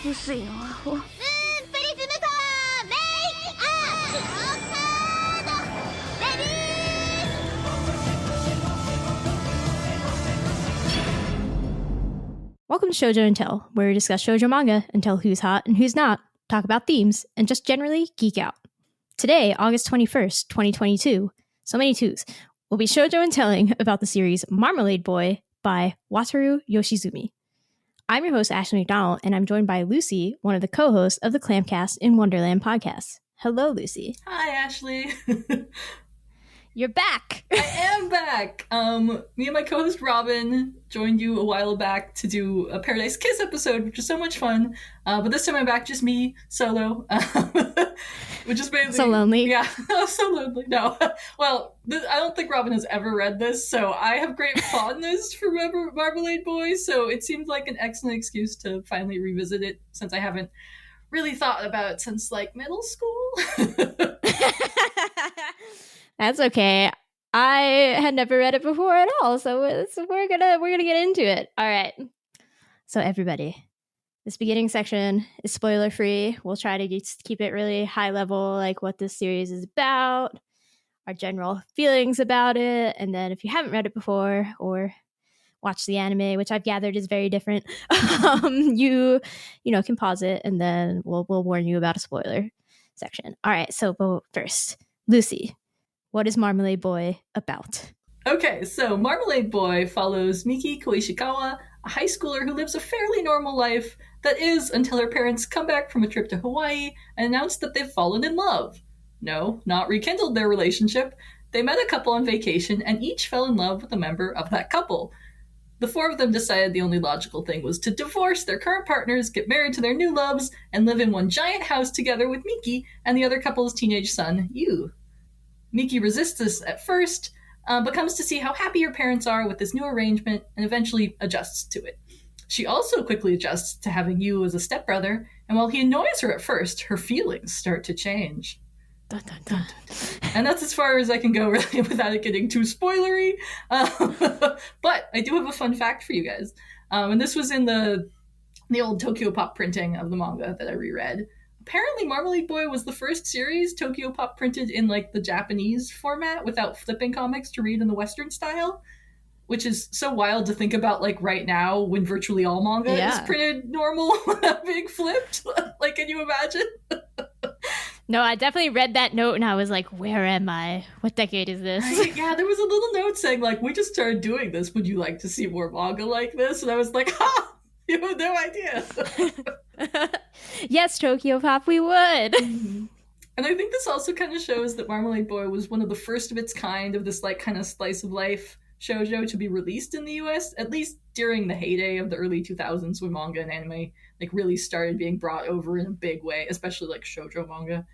薄いのアホ。プリズムパワーメイクアップレディー Welcome to Shojo Tell, where we discuss shoujo manga and tell who's hot and who's not, talk about themes, and just generally geek out. Today, August 21st, 2022, so many twos, we'll be shoujo and telling about the series Marmalade Boy by Wataru Yoshizumi. I'm your host, Ashley McDonald, and I'm joined by Lucy, one of the co-hosts of the CLAMPcast in Wonderland podcast. Hello, Lucy. Hi, Ashley. You're back! I am back! Me and my co-host Robin joined you a while back to do a Paradise Kiss episode, which is so much fun. But this time I'm back, just me, solo. Which is mainly... So lonely. Yeah, so lonely. No. Well, I don't think Robin has ever read this, so I have great fondness for Marmalade Boy, so it seemed like an excellent excuse to finally revisit it, since I haven't really thought about it since, like, middle school. That's okay. I had never read it before at all, so we're gonna get into it. All right. So everybody, this beginning section is spoiler free. We'll try to just keep it really high level, like what this series is about, our general feelings about it, and then if you haven't read it before or watched the anime, which I've gathered is very different, you can pause it, and then we'll warn you about a spoiler section. All right. So first, Lucy. What is Marmalade Boy about? Okay, so Marmalade Boy follows Miki Koishikawa, a high schooler who lives a fairly normal life, that is, until her parents come back from a trip to Hawaii and announce that they've fallen in love. No, not rekindled their relationship. They met a couple on vacation and each fell in love with a member of that couple. The four of them decided the only logical thing was to divorce their current partners, get married to their new loves, and live in one giant house together with Miki and the other couple's teenage son, Yuu. Miki resists this at first, but comes to see how happy her parents are with this new arrangement and eventually adjusts to it. She also quickly adjusts to having Yuu as a stepbrother, and while he annoys her at first, her feelings start to change. Dun, dun, dun. And that's as far as I can go, really, without it getting too spoilery. But I do have a fun fact for you guys. And this was in the old Tokyo Pop printing of the manga that I reread. Apparently, Marmalade Boy was the first series Tokyo Pop printed in, like, the Japanese format without flipping comics to read in the Western style, which is so wild to think about, like, right now when virtually all manga is printed normal without being flipped. Like, can you imagine? No, I definitely read that note and I was like, where am I? What decade is this? Right? Yeah, there was a little note saying, like, we just started doing this. Would you like to see more manga like this? And I was like, ha! You have no idea. Yes, Tokyo Pop, we would. Mm-hmm. And I think this also kind of shows that Marmalade Boy was one of the first of its kind of this, like, kind of slice of life shoujo to be released in the US, at least during the heyday of the early 2000s when manga and anime, like, really started being brought over in a big way, especially, like, shoujo manga.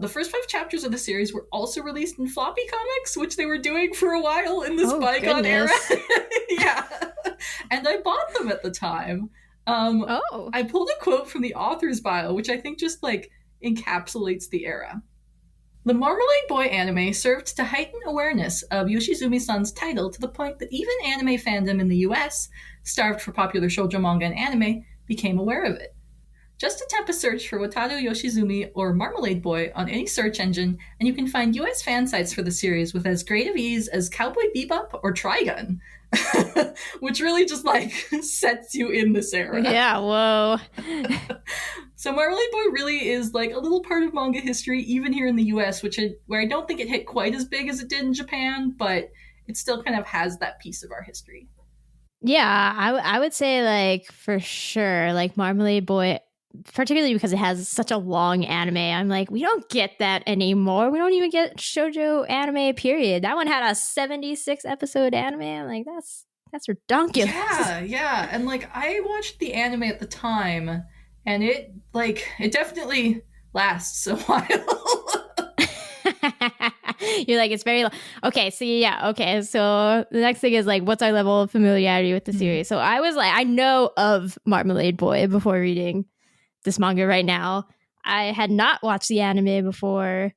The first 5 chapters of the series were also released in floppy comics, which they were doing for a while in this bygone era. Yeah. And I bought them at the time. I pulled a quote from the author's bio, which I think just, like, encapsulates the era. The Marmalade Boy anime served to heighten awareness of Yoshizumi-san's title to the point that even anime fandom in the US, starved for popular shoujo manga and anime, became aware of it. Just attempt a search for Wataru Yoshizumi or Marmalade Boy on any search engine, and you can find US fan sites for the series with as great of ease as Cowboy Bebop or Trigun, which really just, like, sets you in this era. Yeah, whoa. So Marmalade Boy really is, like, a little part of manga history, even here in the US, where I don't think it hit quite as big as it did in Japan, but it still kind of has that piece of our history. Yeah, I would say, like, for sure, like, Marmalade Boy, particularly because it has such a long anime, I'm like, we don't get that anymore. We don't even get shoujo anime, period. That one had a 76 episode anime. I'm like, that's ridiculous. Yeah. And, like, I watched the anime at the time, and it definitely lasts a while. You're like, it's very okay. So yeah, okay. So the next thing is, like, what's our level of familiarity with the series? So I was like, I know of Marmalade Boy before reading this manga right now. I had not watched the anime before.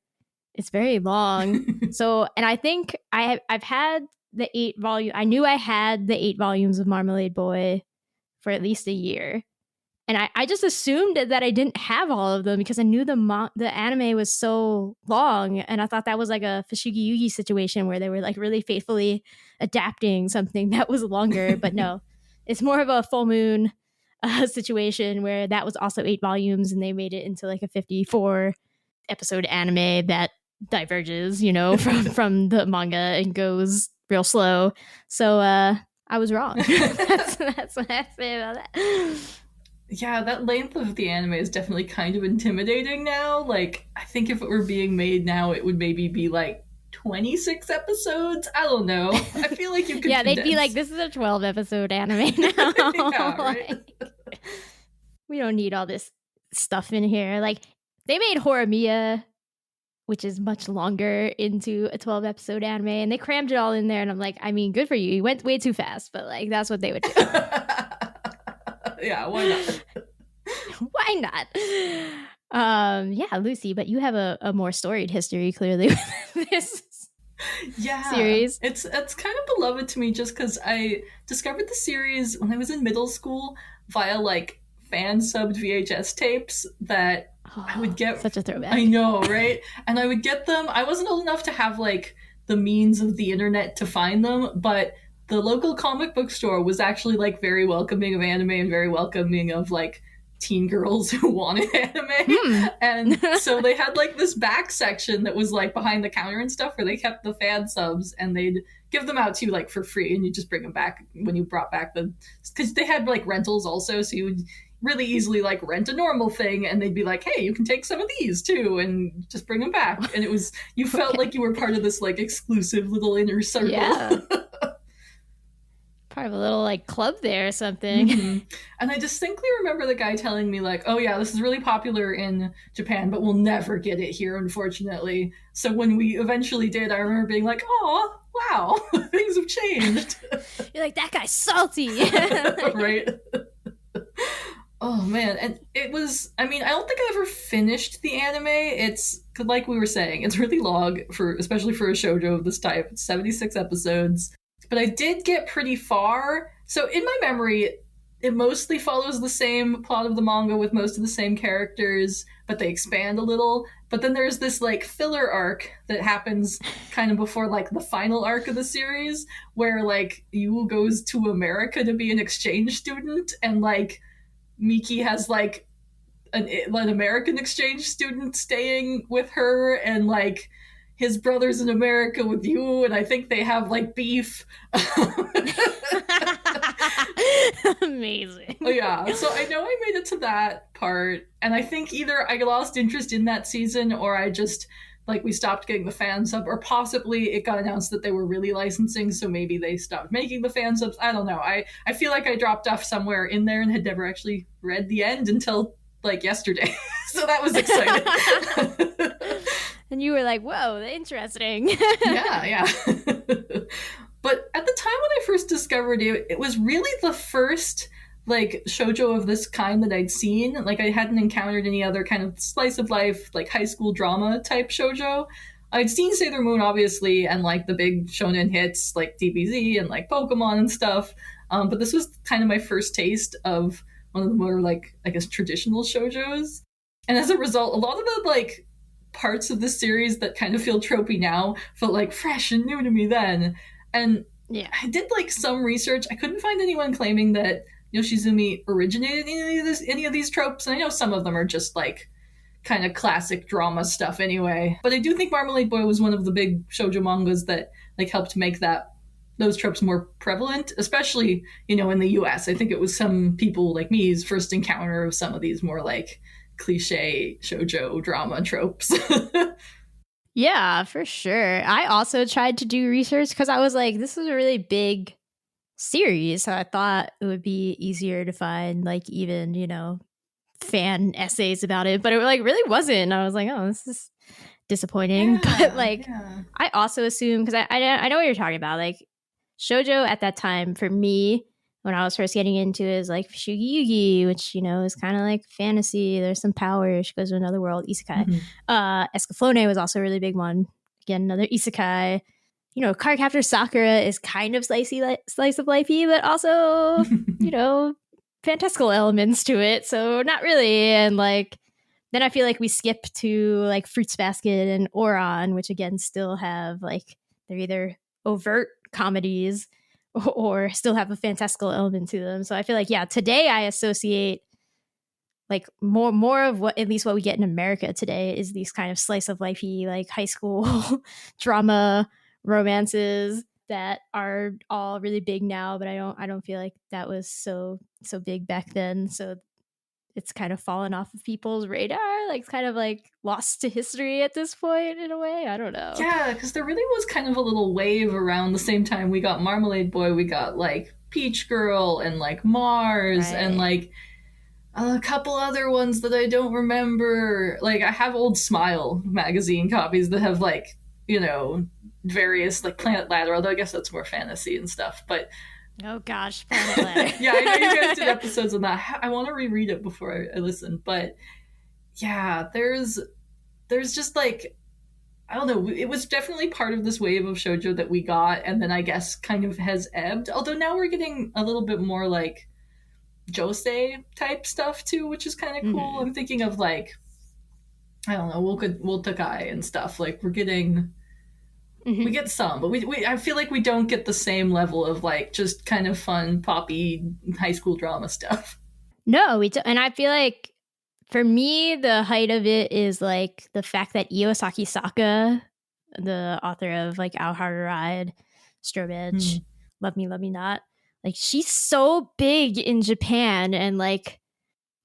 It's very long. So, and I think I've had the 8 volume. I knew I had the 8 volumes of Marmalade Boy for at least a year. And I just assumed that I didn't have all of them because I knew the anime was so long, and I thought that was like a Fushigi Yugi situation where they were like really faithfully adapting something that was longer. But no, it's more of a Full Moon situation where that was also 8 volumes, and they made it into like a 54 episode anime that diverges, from the manga and goes real slow. So I was wrong. That's what I say about that. Yeah, that length of the anime is definitely kind of intimidating now. Like, I think if it were being made now, it would maybe be like 26 episodes. I don't know. I feel like you could Yeah, they'd be condense. like, this is a 12 episode anime now. Yeah, right? Like, we don't need all this stuff in here. Like, they made Horimiya, which is much longer, into a 12 episode anime, and they crammed it all in there. And I'm like, I mean, good for you. You went way too fast, but like, that's what they would do. Yeah, why not? Why not? Yeah, Lucy, but you have a more storied history, clearly, with this series. It's kind of beloved to me just because I discovered the series when I was in middle school via like fan subbed VHS tapes that I would get. Such a throwback. I know, right? And I would get them. I wasn't old enough to have like the means of the internet to find them, but the local comic book store was actually like very welcoming of anime and very welcoming of like teen girls who wanted anime. And so they had like this back section that was like behind the counter and stuff where they kept the fan subs, and they'd give them out to you like for free, and you just bring them back when you brought back because they had like rentals also, so you would really easily like rent a normal thing, and they'd be like, hey, you can take some of these too, and just bring them back. And it was, you felt like you were part of this like exclusive little inner circle. Yeah. Part of a little like club there or something. Mm-hmm. And I distinctly remember the guy telling me like, oh yeah, this is really popular in Japan, but we'll never get it here, unfortunately. So when we eventually did, I remember being like, oh wow, things have changed. You're like, that guy's salty. Right? Oh man, and it was, I mean, I don't think I ever finished the anime. It's, like we were saying, it's really long, especially for a shoujo of this type. It's 76 episodes. But I did get pretty far. So in my memory, it mostly follows the same plot of the manga with most of the same characters, but they expand a little. But then there's this like filler arc that happens kind of before like the final arc of the series, where like Yuu goes to America to be an exchange student, and like Miki has like an American exchange student staying with her, and like his brother's in America with you, and I think they have like beef. Amazing. Yeah, so I know I made it to that part, and I think either I lost interest in that season, or I just like we stopped getting the fan sub, or possibly it got announced that they were really licensing, so maybe they stopped making the fan subs. I don't know. I feel like I dropped off somewhere in there and had never actually read the end until like yesterday. So that was exciting. And you were like, whoa, interesting. Yeah. But at the time when I first discovered it, it was really the first like shoujo of this kind that I'd seen. Like I hadn't encountered any other kind of slice of life, like high school drama type shoujo. I'd seen Sailor Moon, obviously, and like the big shonen hits like DBZ and like Pokemon and stuff. But this was kind of my first taste of one of the more like, I guess, traditional shoujos. And as a result, a lot of the like parts of the series that kind of feel tropey now felt like fresh and new to me then. And yeah, I did like some research. I couldn't find anyone claiming that Yoshizumi originated any of these tropes, and I know some of them are just like kind of classic drama stuff anyway. But I do think Marmalade Boy was one of the big shoujo mangas that like helped make those tropes more prevalent, especially, in the US. I think it was some people like me's first encounter of some of these more like cliche shoujo drama tropes. Yeah, for sure. I also tried to do research because I was like, this is a really big series. So I thought it would be easier to find like even, fan essays about it. But it like really wasn't. I was like, oh, this is disappointing. But like, I also assume, because I know what you're talking about. Like shoujo at that time for me, when I was first getting into it, is like Fushigi Yugi, which, is kind of like fantasy. There's some power. She goes to another world, isekai. Mm-hmm. Escaflowne was also a really big one. Again, another isekai. Cardcaptor Sakura is kind of slice of lifey, but also, fantastical elements to it, so not really. And like then I feel like we skip to like Fruits Basket and Oron, which again still have like they're either overt comedies or still have a fantastical element to them. So I feel like today I associate like more of what, at least what we get in America today, is these kind of slice of lifey like high school drama romances that are all really big now, but I don't feel like that was so big back then. So it's kind of fallen off of people's radar, like it's kind of like lost to history at this point in a way. I don't know. Yeah, because there really was kind of a little wave around the same time we got Marmalade Boy, we got like Peach Girl and like Mars and like a couple other ones that I don't remember. Like I have old Smile magazine copies that have like, you know, various like Planet Ladder, although I guess that's more fantasy and stuff. But oh gosh, Planet Ladder. yeah, I know you guys did episodes on that. I want to reread it before I listen. But yeah, there's just like, I don't know, it was definitely part of this wave of shoujo that we got, and then I guess kind of has ebbed. Although now we're getting a little bit more like josei type stuff too, which is kind of cool. Mm-hmm. I'm thinking of like, I don't know, Wotakai and stuff. Like we're getting. Mm-hmm. We get some, but we I feel like we don't get the same level of like just kind of fun poppy high school drama stuff. No, we don't. And I feel like for me the height of it is like the fact that Iosaki Saka, the author of like Our Hard Ride, Strobe Edge, Love Me Not, like she's so big in Japan, and like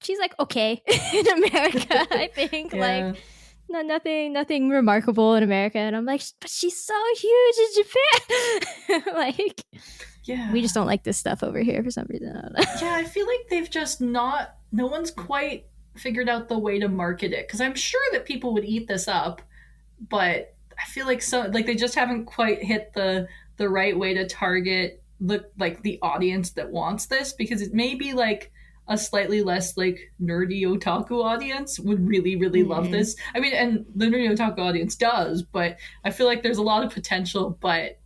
she's like okay in America. I think like nothing remarkable in America, and I'm like, but she's so huge in Japan. Like, yeah, we just don't like this stuff over here for some reason. I don't know. Yeah, I feel like they've just no one's quite figured out the way to market it, because I'm sure that people would eat this up, but I feel like they just haven't quite hit the right way to target the audience that wants this, because it may be like a slightly less like nerdy otaku audience would really love this. I mean, and the nerdy otaku audience does, but I feel like there's a lot of potential, but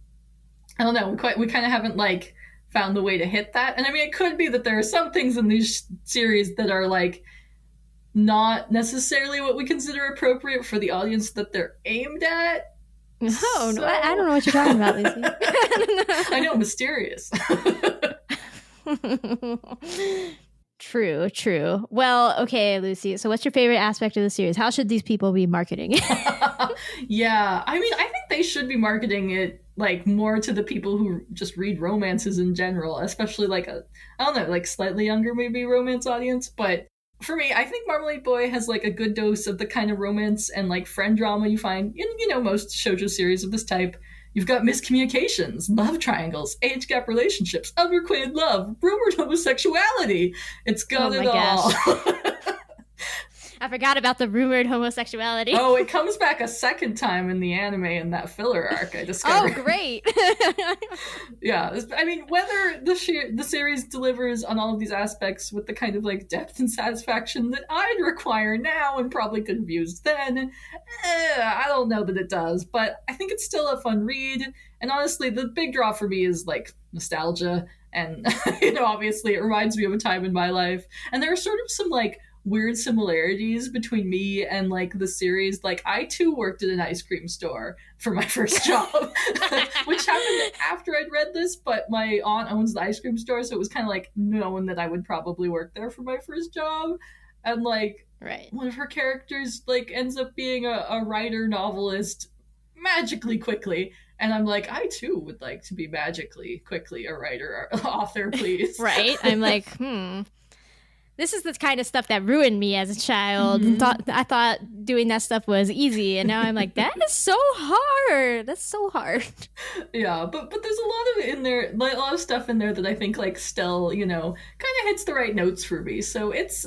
I don't know, we kind of haven't like found the way to hit that. And I mean, it could be that there are some things in these series that are like not necessarily what we consider appropriate for the audience that they're aimed at. Oh, no, I don't know what you're talking about, Lucy. I know, mysterious. True. Well, okay, Lucy. So what's your favorite aspect of the series? How should these people be marketing it? Yeah, I mean, I think they should be marketing it like more to the people who just read romances in general, especially like I don't know, like slightly younger maybe romance audience. But for me, I think Marmalade Boy has like a good dose of the kind of romance and like friend drama you find in, you know, most shoujo series of this type. You've got miscommunications, love triangles, age gap relationships, unrequited love, rumored homosexuality. It's got it all. I forgot about the rumored homosexuality. Oh, it comes back a second time in the anime in that filler arc I discovered. Oh, great. Yeah, I mean, whether the series delivers on all of these aspects with the kind of like depth and satisfaction that I'd require now and probably could have used then, I don't know that it does, but I think it's still a fun read. And honestly, the big draw for me is like nostalgia, and you know, obviously it reminds me of a time in my life. And there are sort of some like weird similarities between me and like the series. Like I too worked at an ice cream store for my first job, which happened after I'd read this, but my aunt owns the ice cream store, so it was kind of like known that I would probably work there for my first job. And like one of her characters like ends up being a writer novelist magically quickly, and I'm like, I too would like to be magically quickly a writer or author, please. Right. I'm like, this is the kind of stuff that ruined me as a child. I thought doing that stuff was easy, and now I'm like, that is so hard. That's so hard. Yeah, but there's a lot of it in there, like a lot of stuff in there that I think like still, you know, kind of hits the right notes for me. So it's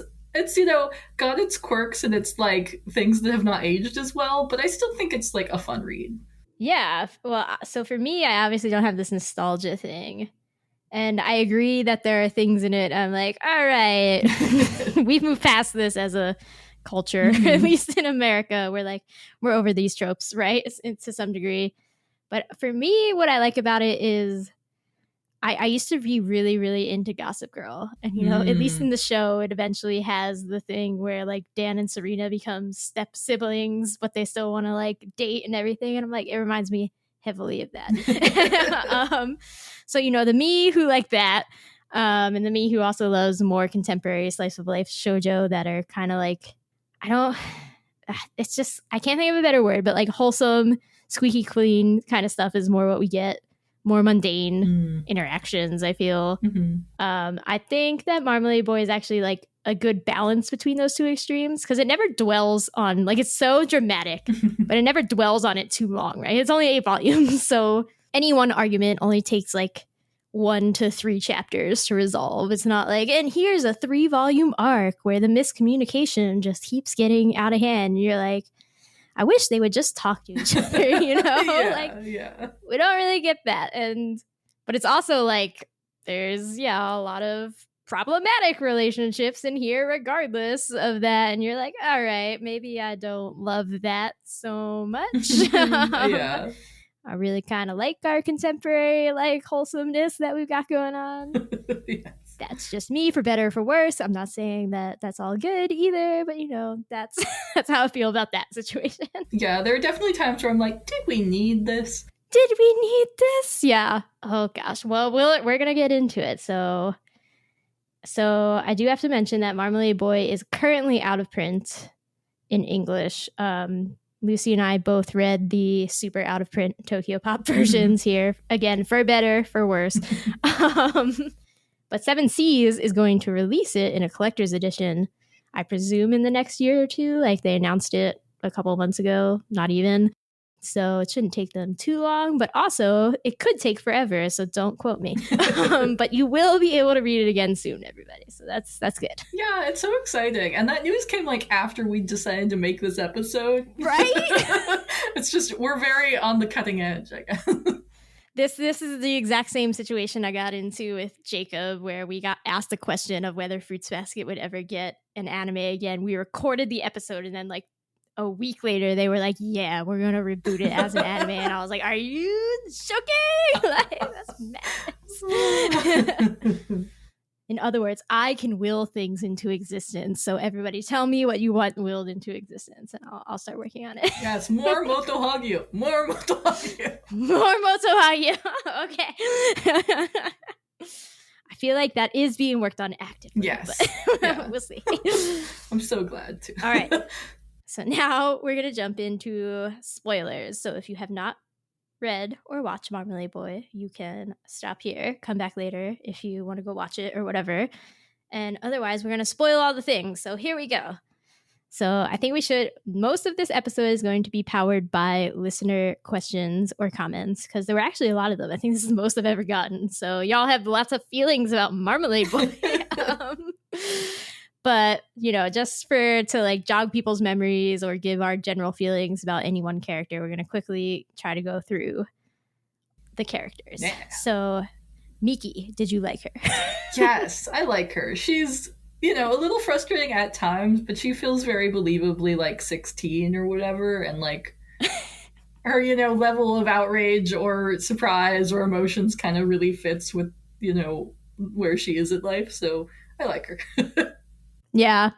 you know, got its quirks and it's like things that have not aged as well, but I still think it's like a fun read. Yeah. Well, so for me, I obviously don't have this nostalgia thing. And I agree that there are things in it I'm like, all right, we've moved past this as a culture, at least in America. We're over these tropes, right? To some degree. But for me, what I like about it is I used to be really, really into Gossip Girl. And, you know, at least in the show, it eventually has the thing where like Dan and Serena become step siblings, but they still want to like date and everything. And I'm like, it reminds me heavily of that. So, you know, the me who like that, and the me who also loves more contemporary slice of life shoujo that are kind of like, it's just, I can't think of a better word, but like wholesome, squeaky clean kind of stuff is more what we get. More mundane interactions, I feel. I think that Marmalade Boy is actually like a good balance between those two extremes because it never dwells on, like, it's so dramatic, but it never dwells on it too long, right? It's only 8 volumes, so any one argument only takes like 1 to 3 chapters to resolve. It's not like, and here's a 3-volume arc where the miscommunication just keeps getting out of hand. And you're like, I wish they would just talk to each other, you know? We don't really get that. But it's also like, there's, a lot of problematic relationships in here regardless of that. And you're like, all right, maybe I don't love that so much. I really kind of like our contemporary, like, wholesomeness that we've got going on. Yes. That's just me, for better or for worse. I'm not saying that that's all good either, but, you know, that's how I feel about that situation. Yeah, there are definitely times where I'm like, did we need this? Did we need this? Yeah. Oh, gosh. Well, we're going to get into it. So I do have to mention that Marmalade Boy is currently out of print in English. Lucy and I both read the super out of print Tokyo Pop versions here. Again, for better, for worse. But 7 Seas is going to release it in a collector's edition, I presume in the next year or two. Like, they announced it a couple of months ago, not even. So it shouldn't take them too long, but also it could take forever, so don't quote me. But you will be able to read it again soon, everybody. So that's good. Yeah, it's so exciting. And that news came like after we decided to make this episode. Right? It's just, we're very on the cutting edge, I guess. This is the exact same situation I got into with Jacob, where we got asked the question of whether Fruits Basket would ever get an anime again. We recorded the episode, and then like a week later, they were like, yeah, we're going to reboot it as an anime. And I was like, are you joking? Like, that's madness. In other words, I can will things into existence. So everybody tell me what you want willed into existence, and I'll start working on it. Yes, more Moto Hagyu. More Moto Hagyu. More Moto Hagyu. Okay. I feel like that is being worked on actively. Yes. But Yeah. we'll see. I'm so glad to. All right. So now we're going to jump into spoilers. So if you have not read or watched Marmalade Boy, you can stop here, come back later if you want to go watch it or whatever. And otherwise, we're going to spoil all the things. So here we go. So I think most of this episode is going to be powered by listener questions or comments, because there were actually a lot of them. I think this is the most I've ever gotten. So y'all have lots of feelings about Marmalade Boy. But, you know, just to like jog people's memories or give our general feelings about any one character, we're going to quickly try to go through the characters. Yeah. So, Miki, did you like her? Yes, I like her. She's, you know, a little frustrating at times, but she feels very believably like 16 or whatever. And like her, you know, level of outrage or surprise or emotions kind of really fits with, you know, where she is in life. So I like her. Yeah.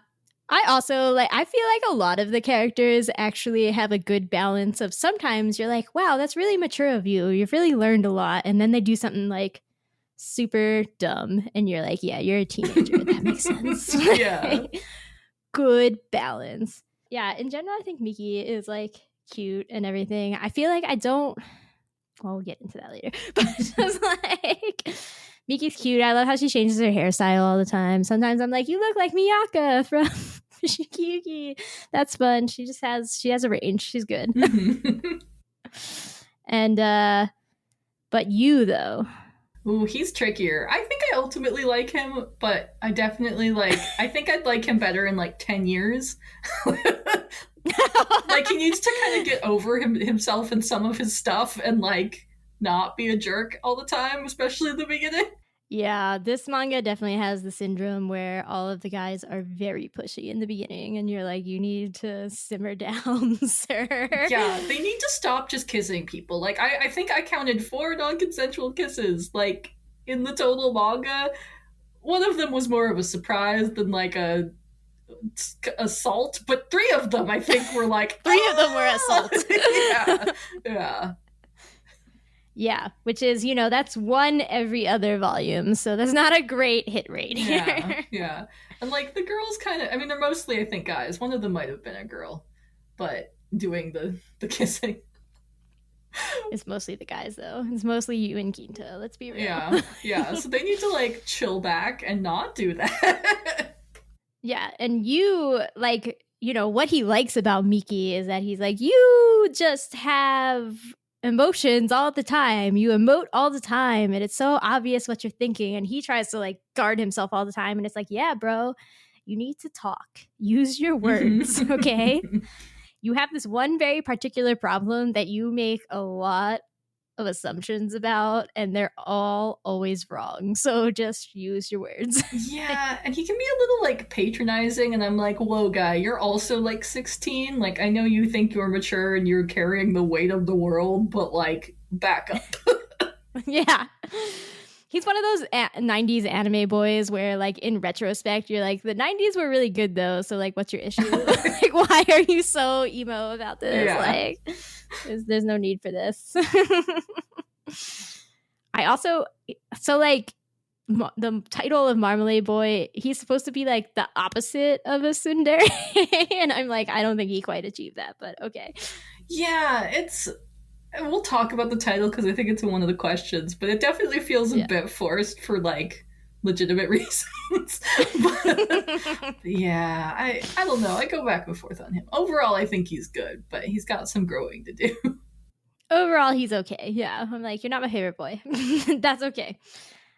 I feel like a lot of the characters actually have a good balance of, sometimes you're like, wow, that's really mature of you. You've really learned a lot. And then they do something like super dumb and you're like, yeah, you're a teenager. That makes sense. Yeah. Good balance. Yeah. In general, I think Miki is like cute and everything. I feel like we'll get into that later. But just like, Miki's cute. I love how she changes her hairstyle all the time. Sometimes I'm like, you look like Miyaka from Shikiyuki. That's fun. She has a range. She's good. And but you though. Ooh, he's trickier. I think I ultimately like him, but I definitely I think I'd like him better in like 10 years. Like, he needs to kind of get over himself and some of his stuff and like not be a jerk all the time, especially in the beginning. Yeah, this manga definitely has the syndrome where all of the guys are very pushy in the beginning, and you're like, you need to simmer down, sir. Yeah, they need to stop just kissing people. Like, I think I counted 4 non-consensual kisses. Like, in the total manga. One of them was more of a surprise than like a assault, but 3 of them I think were like Three of them were assaults. yeah. Yeah, which is, that's one every other volume, so that's not a great hit rate here. Yeah. And like the girls kind of, I mean, they're mostly I think guys. One of them might have been a girl, but doing the kissing. It's mostly the guys though. It's mostly you and Ginto. Let's be real. Yeah. So they need to like chill back and not do that. Yeah, and you like, what he likes about Miki is that he's like, you just have emotions all the time. You emote all the time, and it's so obvious what you're thinking. And he tries to like guard himself all the time, and it's like, yeah, bro, you need to talk. Use your words, okay? You have this one very particular problem that you make a lot of assumptions about, and they're all always wrong. So just use your words. Yeah, and he can be a little like patronizing, and I'm like, whoa, guy, you're also like 16. Like, I know you think you're mature and you're carrying the weight of the world, but like, back up. Yeah. He's one of those 90s anime boys where, like, in retrospect, you're like, the 90s were really good, though. So, like, what's your issue? Like, why are you so emo about this? Yeah. Like, there's no need for this. I also, so, like, the title of Marmalade Boy, he's supposed to be, like, the opposite of a tsundere. And I'm like, I don't think he quite achieved that, but okay. Yeah, we'll talk about the title because I think it's one of the questions, but it definitely feels a bit forced for like legitimate reasons. But yeah, I don't know. I go back and forth on him. Overall, I think he's good, but he's got some growing to do. Overall, he's okay. Yeah, I'm like, you're not my favorite boy. That's okay.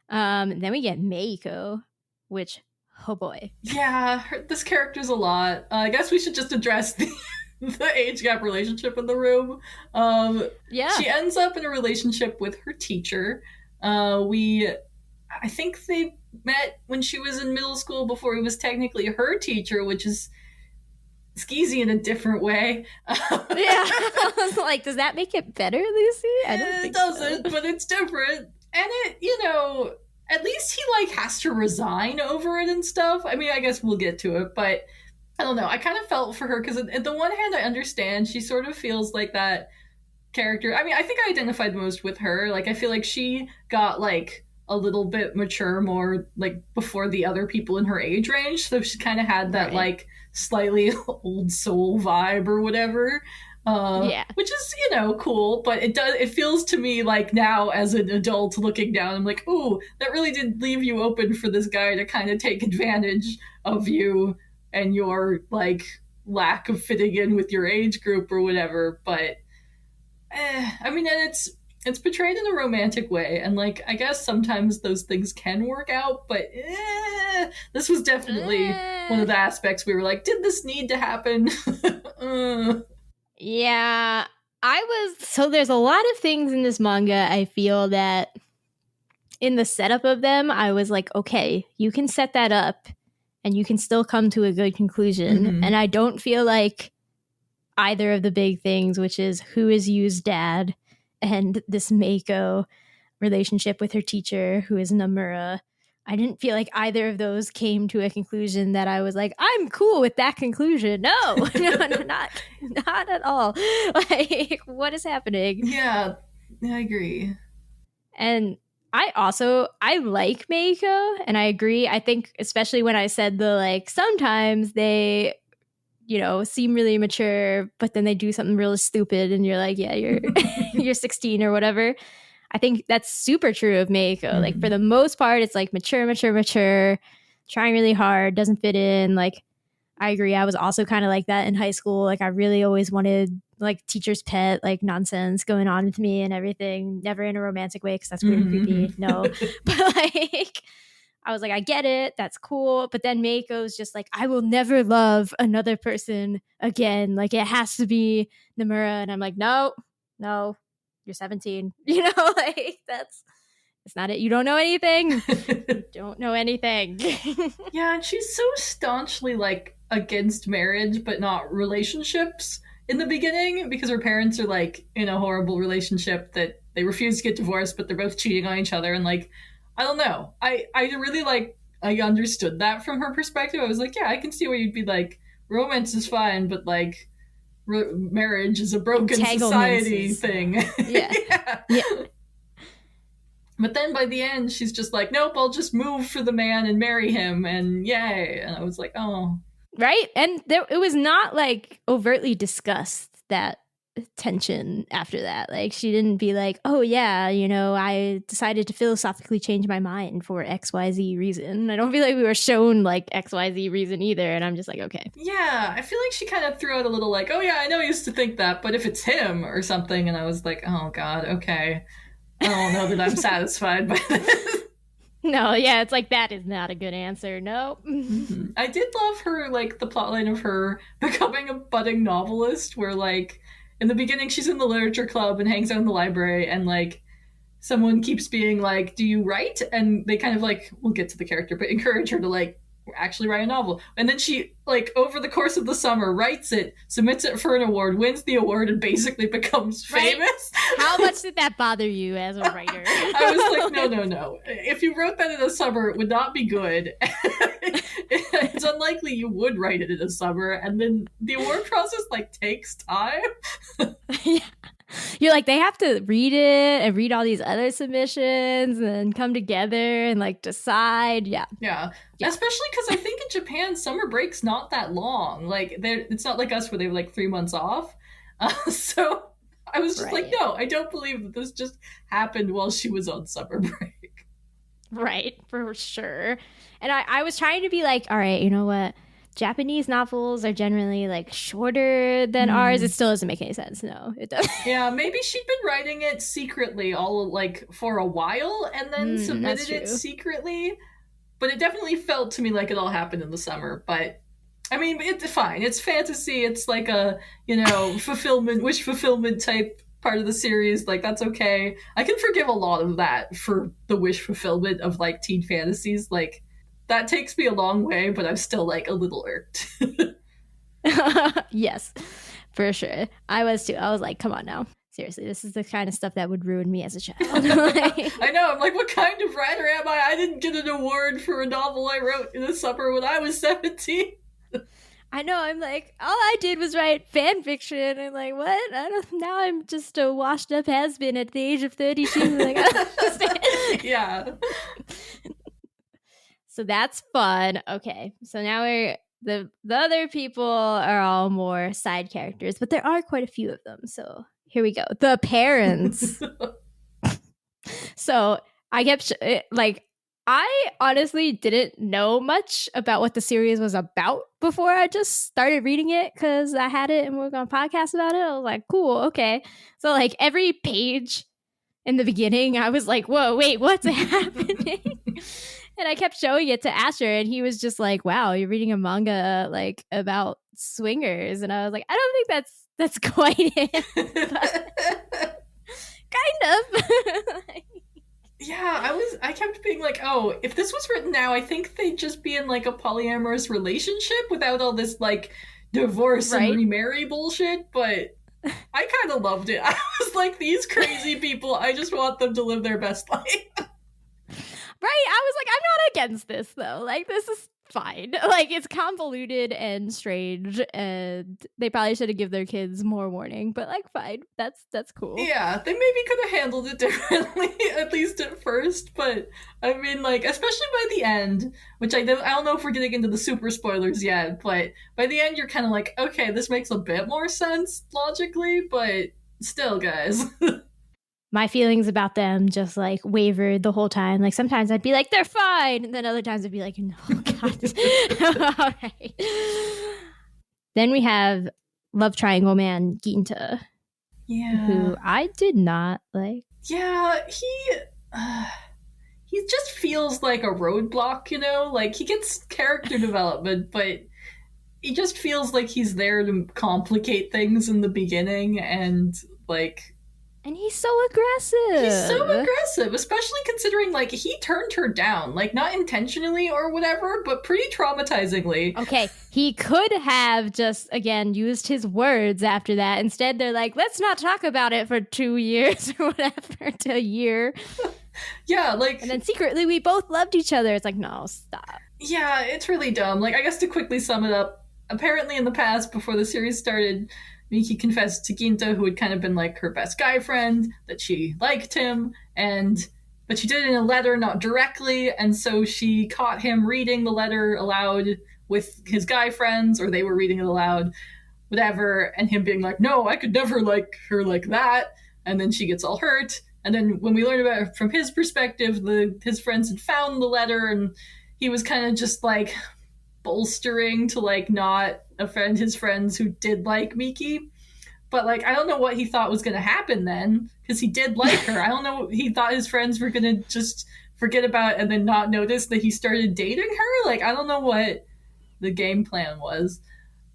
Then we get Meiko, which, oh boy. Yeah, this character's a lot. I guess we should just address the age gap relationship in the room. She ends up in a relationship with her teacher. I think they met when she was in middle school before he was technically her teacher, which is skeezy in a different way. I was like, does that make it better, Lucy? I don't think it doesn't, so. But it's different. And it, at least he like has to resign over it and stuff. I mean, I guess we'll get to it, but I don't know. I kind of felt for her because, on the one hand, I understand she sort of feels like that character. I mean, I think I identified most with her. Like, I feel like she got like a little bit mature more like before the other people in her age range. So she kind of had that like slightly old soul vibe or whatever. Which is, cool, but it feels to me like now as an adult looking down, I'm like, ooh, that really did leave you open for this guy to kind of take advantage of you and your like lack of fitting in with your age group or whatever. But I mean, and it's portrayed in a romantic way, and like I guess sometimes those things can work out, but this was definitely one of the aspects we were like, did this need to happen? Yeah, so there's a lot of things in this manga I feel that in the setup of them, I was like, okay, you can set that up and you can still come to a good conclusion. Mm-hmm. And I don't feel like either of the big things, which is who is Yu's dad and this Meiko relationship with her teacher, who is Namura, I didn't feel like either of those came to a conclusion that I was like, I'm cool with that conclusion. No, not at all. Like, what is happening? Yeah, I agree. And I like Meiko, and I agree. I think especially when I said sometimes they, seem really mature, but then they do something really stupid, and you're like, yeah, you're 16 or whatever. I think that's super true of Meiko. Mm-hmm. Like, for the most part, it's like mature, trying really hard, doesn't fit in. Like, I agree. I was also kind of like that in high school. Like, I really always wanted like teacher's pet, like nonsense going on with me and everything. Never in a romantic way because that's weird and creepy. No, but like, I was like, I get it. That's cool. But then Meiko's just like, I will never love another person again. Like, it has to be Namura. And I'm like, no. You're 17, like it's not it. You don't know anything. Don't know anything. Yeah, and she's so staunchly like against marriage, but not relationships in the beginning because her parents are like in a horrible relationship that they refuse to get divorced, but they're both cheating on each other. And like, I don't know. I really like, I understood that from her perspective. I was like, yeah, I can see where you'd be like, romance is fine, but like marriage is a broken society thing. Yeah. Yeah. Yeah. But then by the end, she's just like, nope, I'll just move for the man and marry him, and yay. And I was like, oh. Right? And it was not like overtly discussed, that tension after that. Like, she didn't be like, oh yeah, you know, I decided to philosophically change my mind for XYZ reason. I don't feel like we were shown like XYZ reason either. And I'm just like, okay. Yeah, I feel like she kind of threw out a little like, oh yeah, I know I used to think that, but if it's him or something, and I was like, oh god, okay. I don't know that I'm satisfied by this. No, yeah, it's like, that is not a good answer. Nope. Mm-hmm. I did love her, like, the plotline of her becoming a budding novelist, where, like, in the beginning she's in the literature club and hangs out in the library, and, like, someone keeps being like, do you write? And they kind of, like, we'll get to the character, but encourage her to, like, actually write a novel. And then she, like, over the course of the summer, writes it, submits it for an award, wins the award, and basically becomes famous. Right? How much did that bother you as a writer? I was like, no. If you wrote that in the summer, it would not be good. It's unlikely you would write it in the summer, and then the award process, like, takes time. Yeah. You're like, they have to read it and read all these other submissions and then come together and like decide. Yeah. Especially because I think in Japan, summer break's not that long. Like, it's not like us where they have like 3 months off. So I was just like, no, I don't believe that this just happened while she was on summer break. Right, for sure. And I was trying to be like, all right, you know what? Japanese novels are generally like shorter than ours. It still doesn't make any sense. No, it doesn't. Yeah, maybe she'd been writing it secretly all like for a while and then submitted it secretly. But it definitely felt to me like it all happened in the summer. But I mean, it's fine. It's fantasy. It's like a, you know, wish fulfillment type part of the series. Like, that's okay. I can forgive a lot of that for the wish fulfillment of like teen fantasies. Like, that takes me a long way, but I'm still like a little irked. Yes, for sure. I was too. I was like, come on now. Seriously, this is the kind of stuff that would ruin me as a child. I know. I'm like, what kind of writer am I? I didn't get an award for a novel I wrote in the summer when I was 17. I know. I'm like, all I did was write fan fiction. I'm like, what? Now I'm just a washed up has-been at the age of 32. Like, I don't understand. Yeah. So that's fun. Okay. So now the other people are all more side characters, but there are quite a few of them. So here we go. The parents. So I kept I honestly didn't know much about what the series was about before I just started reading it, because I had it and we were going to podcast about it. I was like, cool, okay. So like every page in the beginning, I was like, whoa, wait, what's happening? And I kept showing it to Asher, and he was just like, wow, you're reading a manga like about swingers. And I was like, I don't think that's quite it. But kind of. Yeah, I kept being like, oh, if this was written now, I think they'd just be in like a polyamorous relationship without all this like divorce and remarry bullshit, but I kind of loved it. I was like, these crazy people, I just want them to live their best life. Right? I was like, I'm not against this, though. Like, this is fine. Like, it's convoluted and strange, and they probably should have given their kids more warning, but, like, fine. That's cool. Yeah, they maybe could have handled it differently, at least at first, but, I mean, like, especially by the end, which I don't know if we're getting into the super spoilers yet, but by the end, you're kind of like, okay, this makes a bit more sense logically, but still, guys. My feelings about them just like wavered the whole time. Like sometimes I'd be like, they're fine. And then other times I'd be like, no, God. All right. Then we have Love Triangle Man Ginta. Yeah. Who I did not like. Yeah, he just feels like a roadblock, you know? Like, he gets character development, but he just feels like he's there to complicate things in the beginning, and like... And he's so aggressive. Especially considering, like, he turned her down. Like, not intentionally or whatever, but pretty traumatizingly. Okay, he could have just, again, used his words after that. Instead, they're like, let's not talk about it for 2 years or whatever, to a year. Yeah, like... And then secretly we both loved each other. It's like, no, stop. Yeah, it's really dumb. Like, I guess to quickly sum it up, apparently in the past, before the series started, Miki confessed to Ginta, who had kind of been like her best guy friend, that she liked him, but she did it in a letter, not directly, and so she caught him reading the letter aloud with his guy friends, or they were reading it aloud, whatever, and him being like, no, I could never like her like that, and then she gets all hurt, and then when we learn about it from his perspective, his friends had found the letter, and he was kind of just like bolstering to like not offend his friends who did like Miki. But like, I don't know what he thought was going to happen then, because he did like her. I don't know. He thought his friends were going to just forget about it and then not notice that he started dating her. Like, I don't know what the game plan was,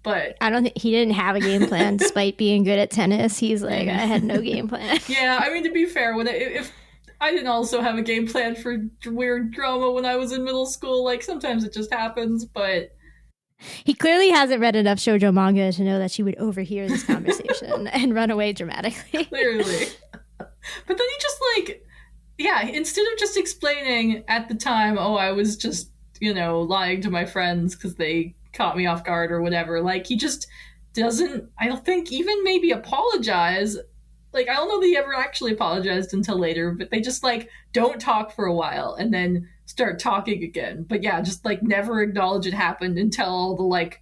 but I don't think he didn't have a game plan despite being good at tennis. He's like, I had no game plan. Yeah, I mean, to be fair, if I didn't also have a game plan for weird drama when I was in middle school, like sometimes it just happens, but he clearly hasn't read enough shoujo manga to know that she would overhear this conversation and run away dramatically. Clearly. But then he just like, yeah, instead of just explaining at the time, oh, I was just, lying to my friends because they caught me off guard or whatever, like he just doesn't, I don't think, even maybe apologize. Like, I don't know that he ever actually apologized until later, but they just like don't talk for a while and then start talking again. But yeah, just like never acknowledge it happened until all the like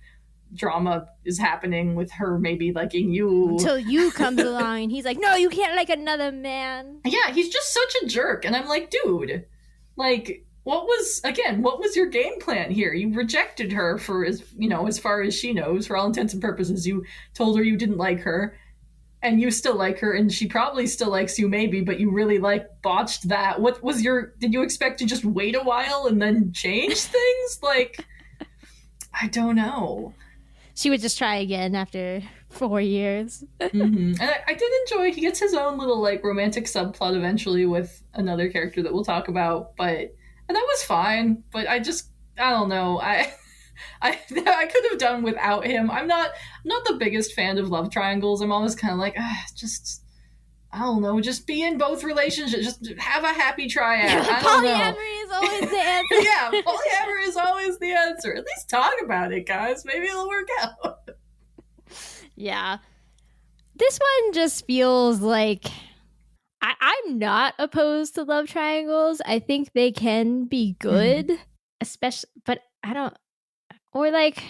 drama is happening with her maybe liking you. Until you comes along and he's like, no, you can't like another man. Yeah, he's just such a jerk. And I'm like, dude, like, what was your game plan here? You rejected her for as far as she knows, for all intents and purposes. You told her you didn't like her. And you still like her, and she probably still likes you, maybe, but you really, like, botched that. Did you expect to just wait a while and then change things? Like, I don't know. She would just try again after 4 years. Mm-hmm. And I did enjoy, he gets his own little, like, romantic subplot eventually with another character that we'll talk about, and that was fine, but I don't know, I could have done without him. I'm not the biggest fan of love triangles. I'm always kind of like, I don't know, just be in both relationships. Just have a happy triad. I don't know. Polyamory is always the answer. Yeah, polyamory is always the answer. At least talk about it, guys. Maybe it'll work out. Yeah. This one just feels like I'm not opposed to love triangles. I think they can be good, especially, but I don't. Or like,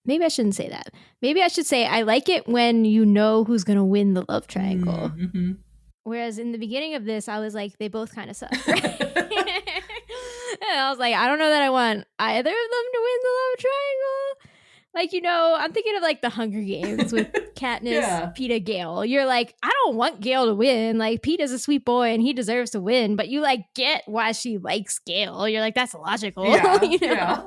maybe I shouldn't say that. Maybe I should say I like it when you know who's going to win the love triangle. Mm-hmm. Whereas in the beginning of this, I was like, they both kind of suck. And I was like, I don't know that I want either of them to win the love triangle. Like, I'm thinking of like the Hunger Games with Katniss, Peeta, Gale. You're like, I don't want Gale to win. Like, Peeta's a sweet boy and he deserves to win. But you like get why she likes Gale. You're like, that's logical. Yeah, Yeah.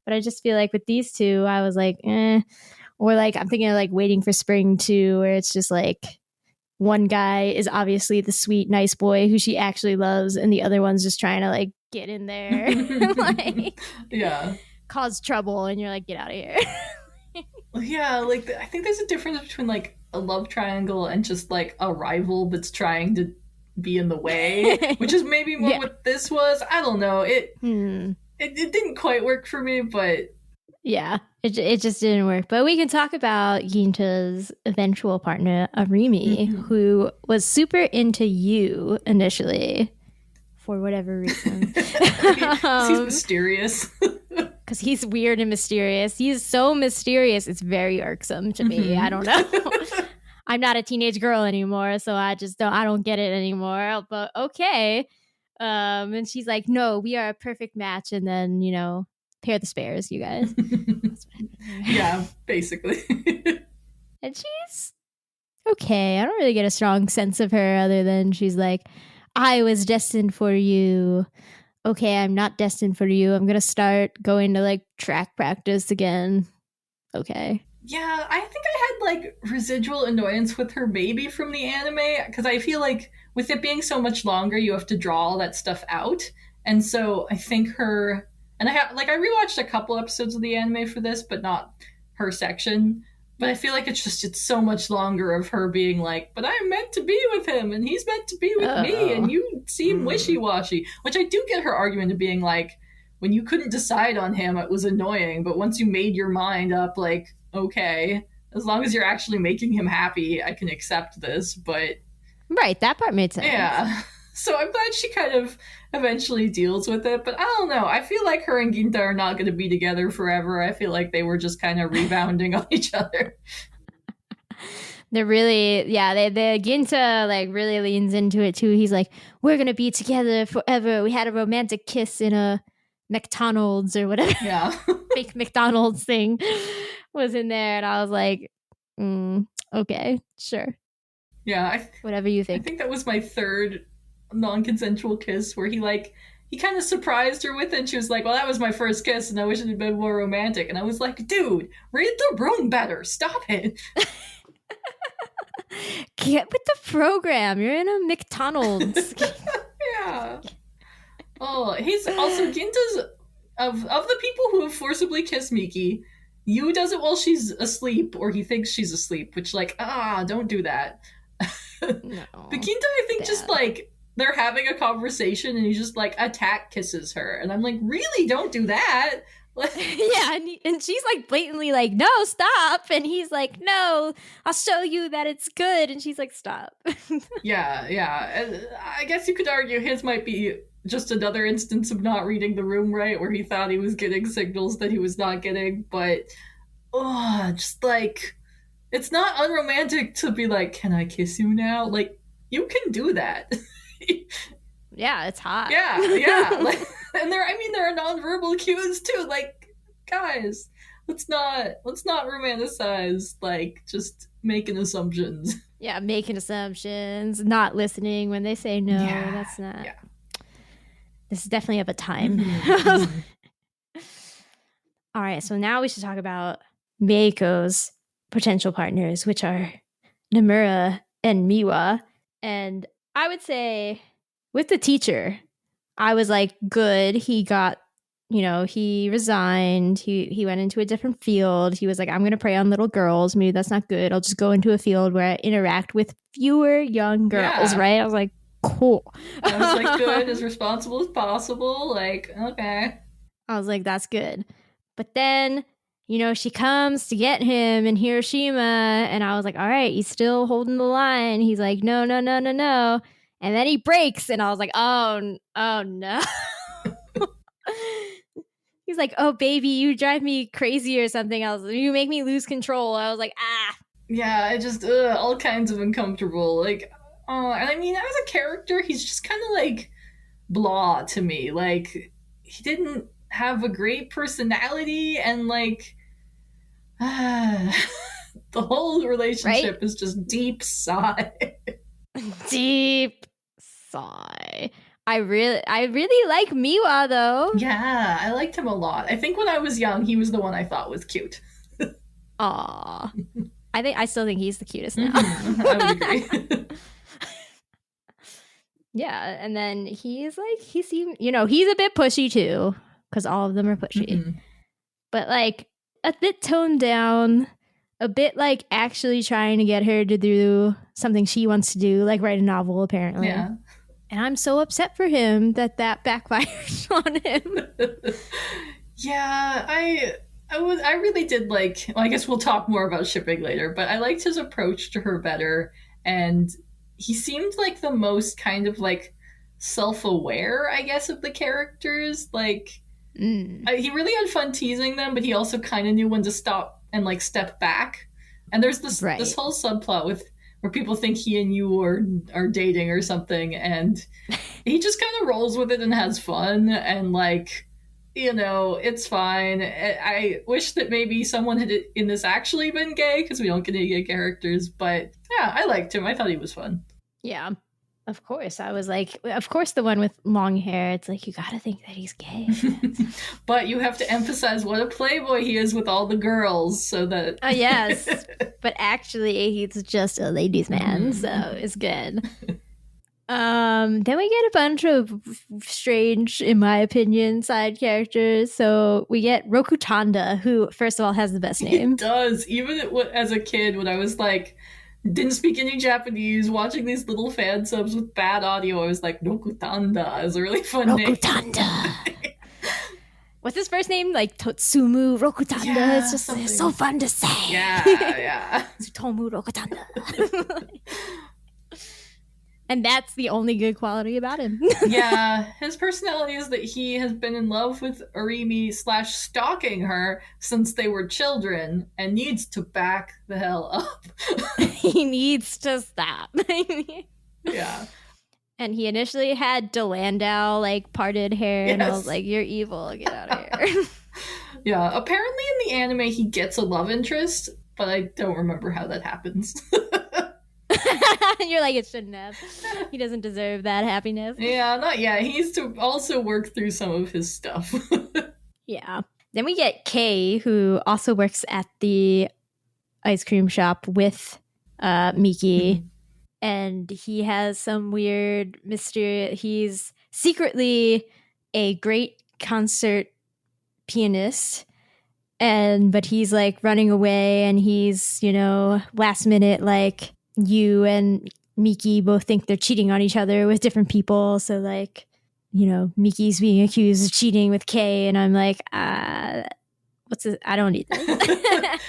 But I just feel like with these two, I was like, eh. Or like, I'm thinking of like Waiting for Spring 2, where it's just like one guy is obviously the sweet, nice boy who she actually loves, and the other one's just trying to like get in there, like, cause trouble, and you're like, get out of here. Yeah, like I think there's a difference between like a love triangle and just like a rival that's trying to be in the way, which is maybe more what this was. I don't know. It didn't quite work for me, but yeah, it just didn't work. But we can talk about Ginta's eventual partner, Arimi, who was super into Yuu initially for whatever reason. He's mysterious. Because he's weird and mysterious. He's so mysterious, it's very irksome to me. I don't know. I'm not a teenage girl anymore, so I don't get it anymore. But okay. And she's like, no, we are a perfect match, and then pair the spares, you guys. That's what I mean. Yeah, basically. And she's okay. I don't really get a strong sense of her other than she's like, I was destined for you. Okay, I'm not destined for you. I'm gonna start going to like track practice again. Okay. Yeah, I think I had like residual annoyance with her maybe from the anime, because I feel like with it being so much longer, you have to draw all that stuff out. And so I think her, and I rewatched a couple episodes of the anime for this, but not her section. But I feel like it's so much longer of her being like, but I'm meant to be with him and he's meant to be with me and you seem wishy-washy, which I do get her argument of being like, when you couldn't decide on him, it was annoying, but once you made your mind up, like, okay, as long as you're actually making him happy, I can accept this, but... Right, that part made sense. Yeah. So I'm glad she kind of eventually deals with it, but I don't know. I feel like her and Ginta are not going to be together forever. I feel like they were just kind of rebounding on each other. They're really, the Ginta like really leans into it too. He's like, we're going to be together forever. We had a romantic kiss in a McDonald's or whatever. Yeah. Fake McDonald's thing was in there. And I was like, okay, sure. Yeah. Whatever you think. I think that was my third non-consensual kiss where he kind of surprised her with it, and she was like, well, that was my first kiss and I wish it had been more romantic. And I was like, dude, read the room better. Stop it. Get with the program. You're in a McDonald's. Yeah. Oh, he's also Ginta's of the people who have forcibly kissed Miki, Yuu does it while she's asleep, or he thinks she's asleep, which don't do that. No. But Ginta, I think, just like they're having a conversation and he just like attack kisses her, and I'm like, really, don't do that. Yeah, and she's like blatantly like, no, stop, and he's like, no, I'll show you that it's good, and she's like, stop. Yeah. I guess you could argue his might be just another instance of not reading the room right, where he thought he was getting signals that he was not getting, but just like, it's not unromantic to be like, can I kiss you now? Like, you can do that. Yeah, it's hot. Yeah. Like, and there are nonverbal cues too. Like, guys, let's not romanticize like just making assumptions. Yeah, making assumptions, not listening when they say no. Yeah, that's not. Yeah. This is definitely of a time. Mm-hmm. All right, so now we should talk about Meiko's potential partners, which are Namura and Miwa. And I would say with the teacher, I was like, good. He got, he resigned. He went into a different field. He was like, I'm going to prey on little girls. Maybe that's not good. I'll just go into a field where I interact with fewer young girls, right? I was like, cool. I was like, good, as responsible as possible. Like, okay. I was like, that's good. But then, she comes to get him in Hiroshima, and I was like, all right, he's still holding the line. He's like, no. And then he breaks, and I was like, oh no. He's like, oh, baby, you drive me crazy or something else. You make me lose control. I was like, ah. Yeah, I just, all kinds of uncomfortable. Like, and I mean, as a character, he's just kind of like blah to me. Like, he didn't have a great personality, and like, the whole relationship is just deep sigh. Deep sigh. I really like Miwa though. Yeah, I liked him a lot. I think when I was young, he was the one I thought was cute. Aw. I still think he's the cutest now. I would agree. Yeah, and then he's like, he's a bit pushy too, because all of them are pushy. Mm-hmm. But like a bit toned down, a bit like actually trying to get her to do something she wants to do, like write a novel apparently. Yeah. And I'm so upset for him that backfired on him. Yeah, I really did like, well, I guess we'll talk more about shipping later, but I liked his approach to her better, and he seemed like the most kind of like self-aware, I guess, of the characters. Like, he really had fun teasing them, but he also kind of knew when to stop and like step back. And there's this whole subplot where people think he and Yuu are dating or something, and he just kind of rolls with it and has fun, and like, it's fine. I wish that maybe someone had in this actually been gay, because we don't get any gay characters, but yeah, I liked him. I thought he was fun. Yeah, of course. I was like, of course the one with long hair, it's like, you gotta think that he's gay. But you have to emphasize what a playboy he is with all the girls, so that... Oh, yes. But actually, he's just a ladies' man, so it's good. Then we get a bunch of strange, in my opinion, side characters. So we get Rokutanda, who, first of all, has the best name. It does. Even as a kid, when I was like didn't speak any Japanese, watching these little fan subs with bad audio. I was like, Rokutanda is a really fun name. Rokutanda. What's his first name? Like Totsumu Rokutanda. Yeah, it's just something. it's so fun to say. Yeah. Tsutomu Rokutanda. And that's the only good quality about him. Yeah, his personality is that he has been in love with Arimi / stalking her since they were children and needs to back the hell up. He needs to stop. Yeah. And he initially had Delandau, like, parted hair, and I was Yes. like, you're evil, get out of here. Yeah, apparently in the anime he gets a love interest, but I don't remember how that happens. You're like, it shouldn't have. He doesn't deserve that happiness. Yeah, not yet. He needs to also work through some of his stuff. Yeah. Then we get Kay, who also works at the ice cream shop with Miki. And he has some weird mystery. He's secretly a great concert pianist. But he's like running away, and he's, last minute, like, you and Miki both think they're cheating on each other with different people. So, like, Miki's being accused of cheating with Kay, and I'm like, what's this? I don't need that.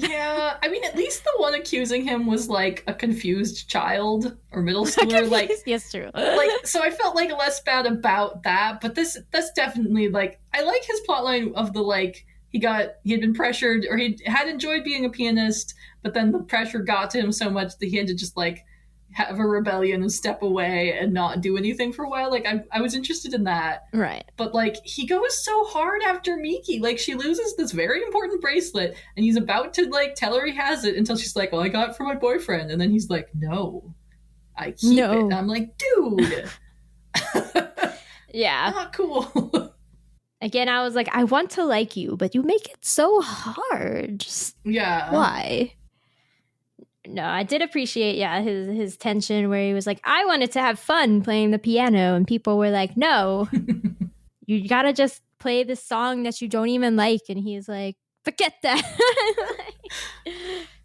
Yeah, I mean, at least the one accusing him was like a confused child or middle schooler. Like, yes, true. Like, so I felt like less bad about that. But that's definitely like, I like his plotline of the like he had been pressured, or he had enjoyed being a pianist, but then the pressure got to him so much that he had to just like have a rebellion and step away and not do anything for a while. Like, I was interested in that. Right. But like, he goes so hard after Miki. Like, she loses this very important bracelet, and he's about to like tell her he has it until she's like, "Oh, I got it for my boyfriend," and then he's like, "No, I keep it." And I'm like, dude. Yeah. Not cool. Again, I was like, I want to like you, but you make it so hard. Just Yeah. why? No, I did appreciate, his tension where he was like, I wanted to have fun playing the piano, and people were like, no, you gotta just play this song that you don't even like. And he's like, forget that.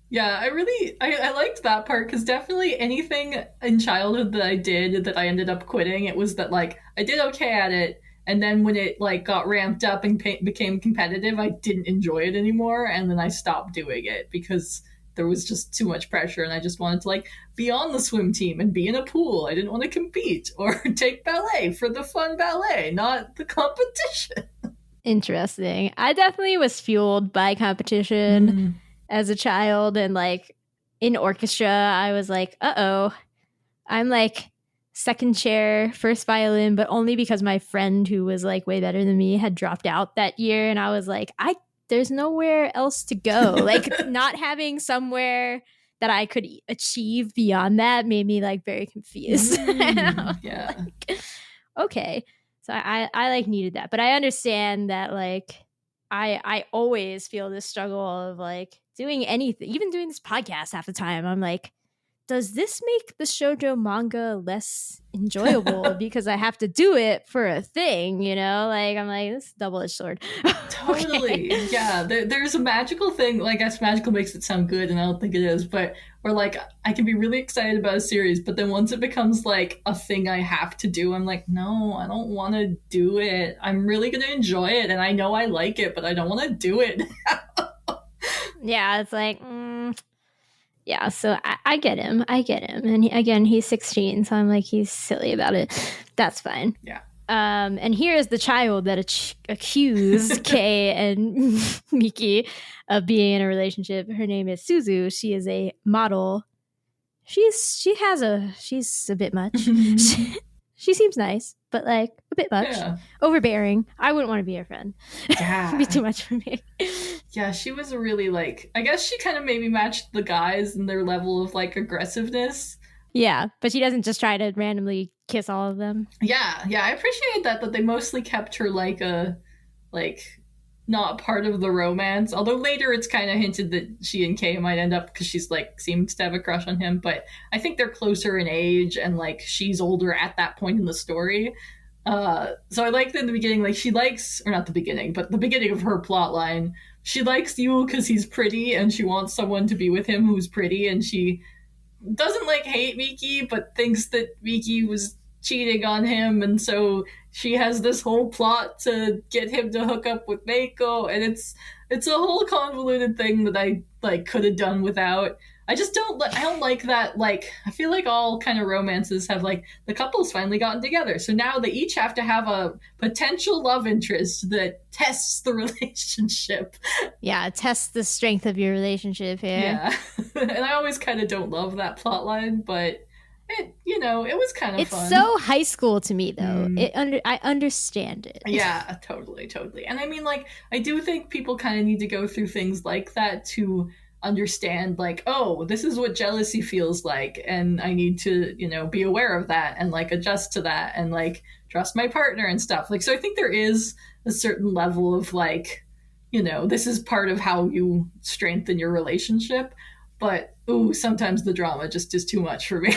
Yeah, I liked that part, because definitely anything in childhood that I did that I ended up quitting, it was that like I did okay at it, and then when it like got ramped up and became competitive, I didn't enjoy it anymore, and then I stopped doing it because there was just too much pressure, and I just wanted to like be on the swim team and be in a pool. I didn't want to compete or take ballet for the fun ballet, not the competition. Interesting. I definitely was fueled by competition as a child, and like in orchestra, I was like, uh-oh, I'm like second chair, first violin, but only because my friend who was like way better than me had dropped out that year, and I was like, there's nowhere else to go. Like, not having somewhere that I could achieve beyond that made me like very confused. Yeah. Like, okay. So I like needed that. But I understand that like I always feel this struggle of like doing anything, even doing this podcast half the time. I'm like, does this make the shoujo manga less enjoyable because I have to do it for a thing, Like, I'm like, this is a double-edged sword. Totally. Okay. Yeah, there's a magical thing. Like, I guess magical makes it sound good, and I don't think it is, but where like I can be really excited about a series, but then once it becomes like a thing I have to do, I'm like, no, I don't want to do it. I'm really going to enjoy it, and I know I like it, but I don't want to do it. Yeah, it's like, yeah, so I get him. And again, he's 16, so I'm like, he's silly about it. That's fine. Yeah. And here is the child that accused Kay and Miki of being in a relationship. Her name is Suzu. She is a model. She's a bit much. She seems nice, but like a bit much. Yeah. Overbearing. I wouldn't want to be her friend. Yeah. It'd be too much for me. Yeah, she was a really like, I guess she kind of maybe matched the guys in their level of like aggressiveness. Yeah, but she doesn't just try to randomly kiss all of them. Yeah, I appreciate that they mostly kept her like not part of the romance. Although later it's kind of hinted that she and Kay might end up, because she's like seems to have a crush on him. But I think they're closer in age, and like she's older at that point in the story. So I liked in the beginning, like she likes, or not the beginning, but the beginning of her plot line, she likes Yuu because he's pretty, and she wants someone to be with him who's pretty, and she doesn't like hate Miki, but thinks that Miki was cheating on him, and so she has this whole plot to get him to hook up with Meiko, and it's a whole convoluted thing that I like could have done without. I don't like that. Like, I feel like all kind of romances have like the couple's finally gotten together, so now they each have to have a potential love interest that tests the relationship. Yeah, test the strength of your relationship here. Yeah, and I always kind of don't love that plot line, but it it was kind of fun. It's so high school to me, though. I understand it. Yeah, totally. And I mean, like, I do think people kind of need to go through things like that to understand, like, oh, this is what jealousy feels like, and I need to, be aware of that and like adjust to that and like trust my partner and stuff. Like, so I think there is a certain level of like, this is part of how you strengthen your relationship. But ooh, sometimes the drama just is too much for me.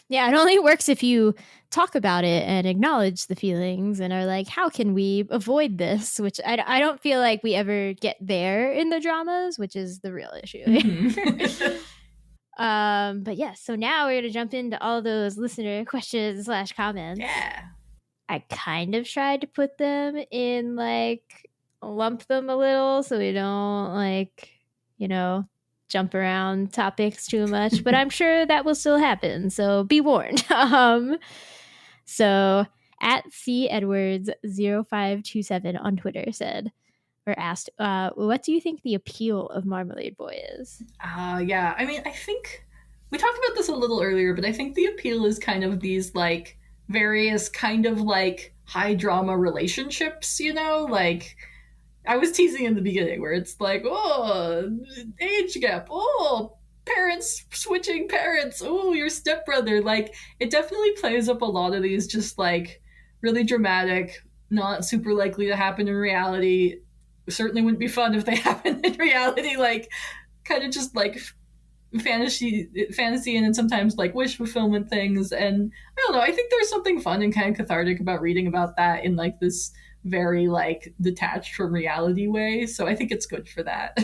Yeah, it only works if you talk about it and acknowledge the feelings and are like, how can we avoid this? Which I don't feel like we ever get there in the dramas, which is the real issue. But yeah, so now we're going to jump into all those listener questions / comments. Yeah. I kind of tried to put them in like, lump them a little so we don't like, jump around topics too much, but I'm sure that will still happen, so be warned. So at C Edwards 0527 on Twitter said or asked, what do you think the appeal of Marmalade Boy is? Yeah, I mean, I think we talked about this a little earlier, but I think the appeal is kind of these like various kind of like high drama relationships, like I was teasing in the beginning where it's like, oh, age gap, oh, parents switching parents, oh, your stepbrother. Like, it definitely plays up a lot of these just like really dramatic, not super likely to happen in reality. Certainly wouldn't be fun if they happened in reality, like kind of just like fantasy and then sometimes like wish fulfillment things. And I don't know, I think there's something fun and kind of cathartic about reading about that in like this very like detached from reality way, so I think it's good for that.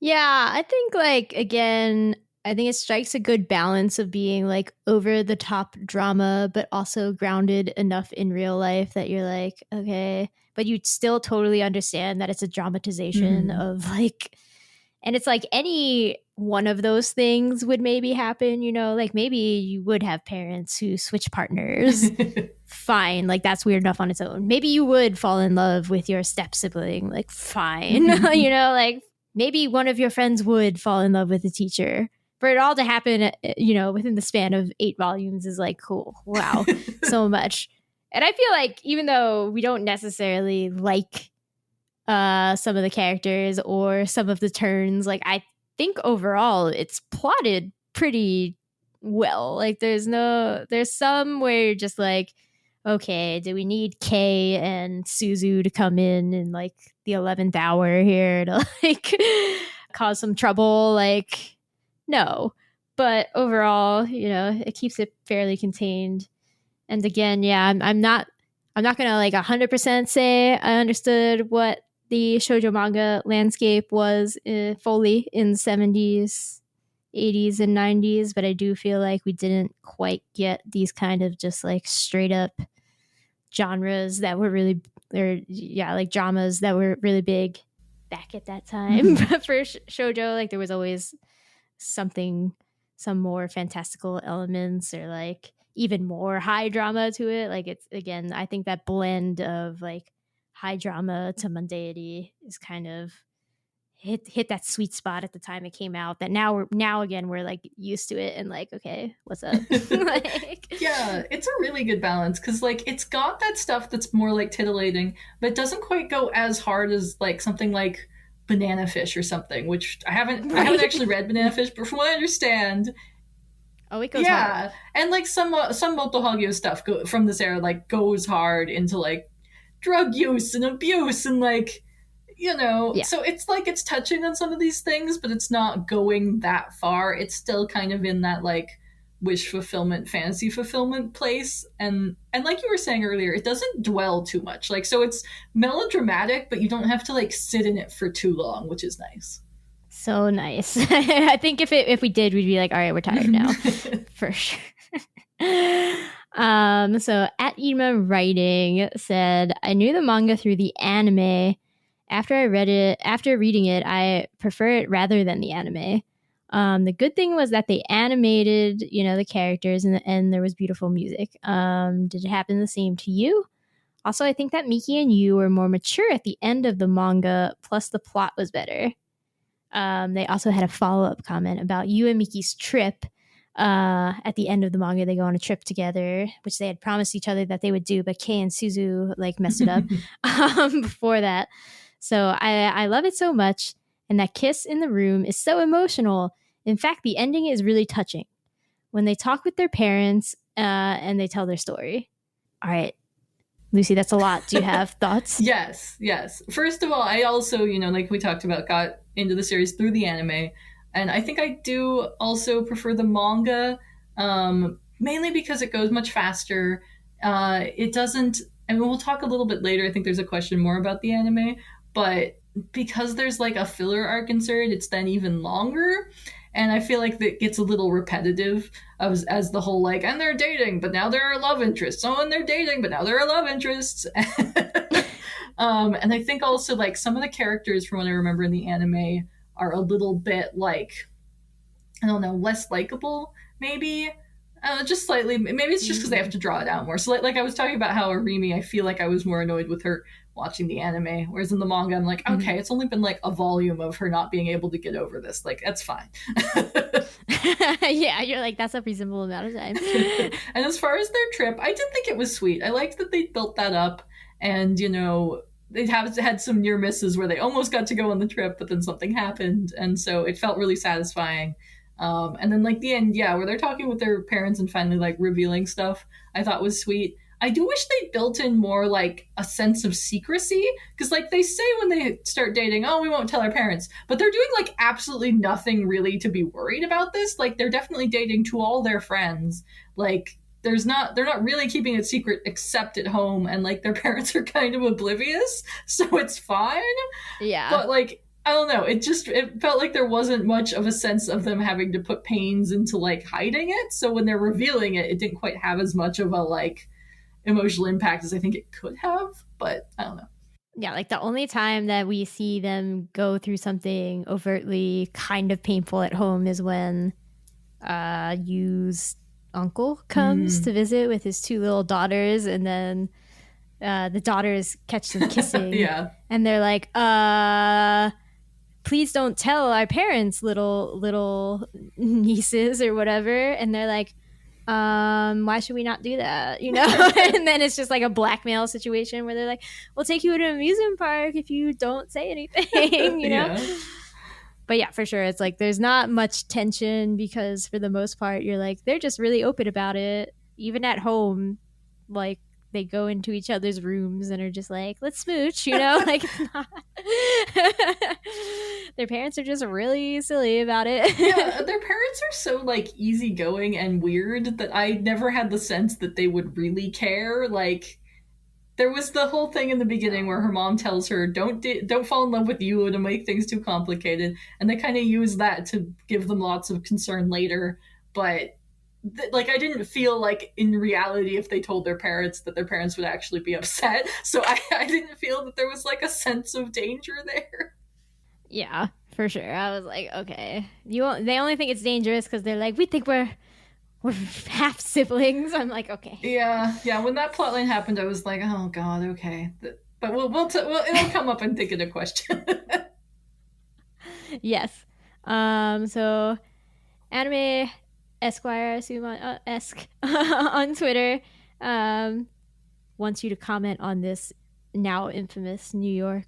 Yeah, I think like, again, I think it strikes a good balance of being like over the top drama but also grounded enough in real life that you're like, okay, but you still totally understand that it's a dramatization of like, and it's like any one of those things would maybe happen, like maybe you would have parents who switch partners. Fine, like that's weird enough on its own. Maybe you would fall in love with your step-sibling, like fine. Like maybe one of your friends would fall in love with a teacher. For it all to happen, within the span of 8 volumes is like, cool. Wow, so much. And I feel like even though we don't necessarily like some of the characters or some of the turns, like I think overall it's plotted pretty well. Like there's some where you're just like, okay, do we need Kei and Suzu to come in like the 11th hour here to like cause some trouble? Like, no. But overall, it keeps it fairly contained. And again, yeah, I'm not gonna like 100% say I understood what the shoujo manga landscape was fully in the 70s, 80s, and 90s, but I do feel like we didn't quite get these kind of just like straight up genres that were really, like dramas that were really big back at that time. For shoujo, like there was always some more fantastical elements or like even more high drama to it. Like it's, again, I think that blend of like high drama to mundanity is kind of hit that sweet spot at the time it came out, that now again we're like used to it and like, okay, what's up? Like, yeah, it's a really good balance because like it's got that stuff that's more like titillating, but it doesn't quite go as hard as like something like Banana Fish or something, which I haven't actually read Banana Fish, but from what I understand, it goes hard. And like some Moto Hagio stuff from this era like goes hard into like drug use and abuse and like, so it's like it's touching on some of these things, but it's not going that far. It's still kind of in that like wish fulfillment, fantasy fulfillment place. And like you were saying earlier, it doesn't dwell too much. Like, so it's melodramatic, but you don't have to like sit in it for too long, which is nice. So nice. I think if we did, we'd be like, all right, we're tired now. For sure. So at Ema Writing said, I knew the manga through the anime. After reading it, I prefer it rather than the anime. The good thing was that they animated, the characters and there was beautiful music. Did it happen the same to you? Also, I think that Miki and Yuu were more mature at the end of the manga, plus the plot was better. They also had a follow-up comment about Yuu and Miki's trip. At the end of the manga, they go on a trip together, which they had promised each other that they would do, but Kei and Suzu messed it up before that. So I love it so much, and that kiss in the room is so emotional. In fact, the ending is really touching when they talk with their parents and they tell their story. All right, Lucy, that's a lot. Do you have thoughts? Yes. First of all, I also, like we talked about, got into the series through the anime. And I think I do also prefer the manga, mainly because it goes much faster. It doesn't, and we'll talk a little bit later. I think there's a question more about the anime, but because there's like a filler arc insert, it's then even longer. And I feel like that gets a little repetitive as the whole and they're dating, but now they're love interests. Oh, and they're dating, but now they're love interests. And I think also some of the characters from what I remember in the anime are a little bit I don't know, less likable, maybe. Just slightly. Maybe it's just because they have to draw it out more. So like I was talking about how Arimi, I feel like I was more annoyed with her watching the anime, whereas in the manga I'm like, okay, it's only been a volume of her not being able to get over this. That's fine. Yeah, you're like, that's a reasonable amount of time. And as far as their trip, I did think it was sweet. I liked that they built that up, and they had some near misses where they almost got to go on the trip, but then something happened, and so it felt really satisfying. And then the end, where they're talking with their parents and finally revealing stuff, I thought was sweet. I do wish they built in more a sense of secrecy, because they say when they start dating, oh, we won't tell our parents, but they're doing absolutely nothing really to be worried about this. They're definitely dating to all their friends. They're not really keeping it secret except at home, and their parents are kind of oblivious, so it's fine. Yeah. But I don't know, it felt like there wasn't much of a sense of them having to put pains into hiding it. So when they're revealing it, it didn't quite have as much of a emotional impact as I think it could have, but I don't know. Yeah, the only time that we see them go through something overtly kind of painful at home is when Yu's uncle comes to visit with his two little daughters, and then the daughters catch them kissing. Yeah. And they're like, please don't tell our parents, little nieces or whatever. And they're like, why should we not do that? And then it's just a blackmail situation where they're like, we'll take you to an amusement park if you don't say anything, Yeah. But yeah, for sure, it's there's not much tension, because for the most part you're they're just really open about it. Even at home, they go into each other's rooms and are just let's smooch, it's not their parents are just really silly about it. Yeah, their parents are so easygoing and weird that I never had the sense that they would really care. There was the whole thing in the beginning where her mom tells her, don't fall in love with you, to make things too complicated, and they kind of use that to give them lots of concern later. But I didn't feel in reality, if they told their parents, that their parents would actually be upset. So I didn't feel that there was a sense of danger there. Yeah, for sure. I was like, okay, they only think it's dangerous because they're we think we're half siblings. I'm like, okay. Yeah. When that plotline happened, I was like, oh god, okay. But it'll come up and think of the question. Yes. So Anime Esquire, I assume Esque on Twitter, wants you to comment on this now infamous New York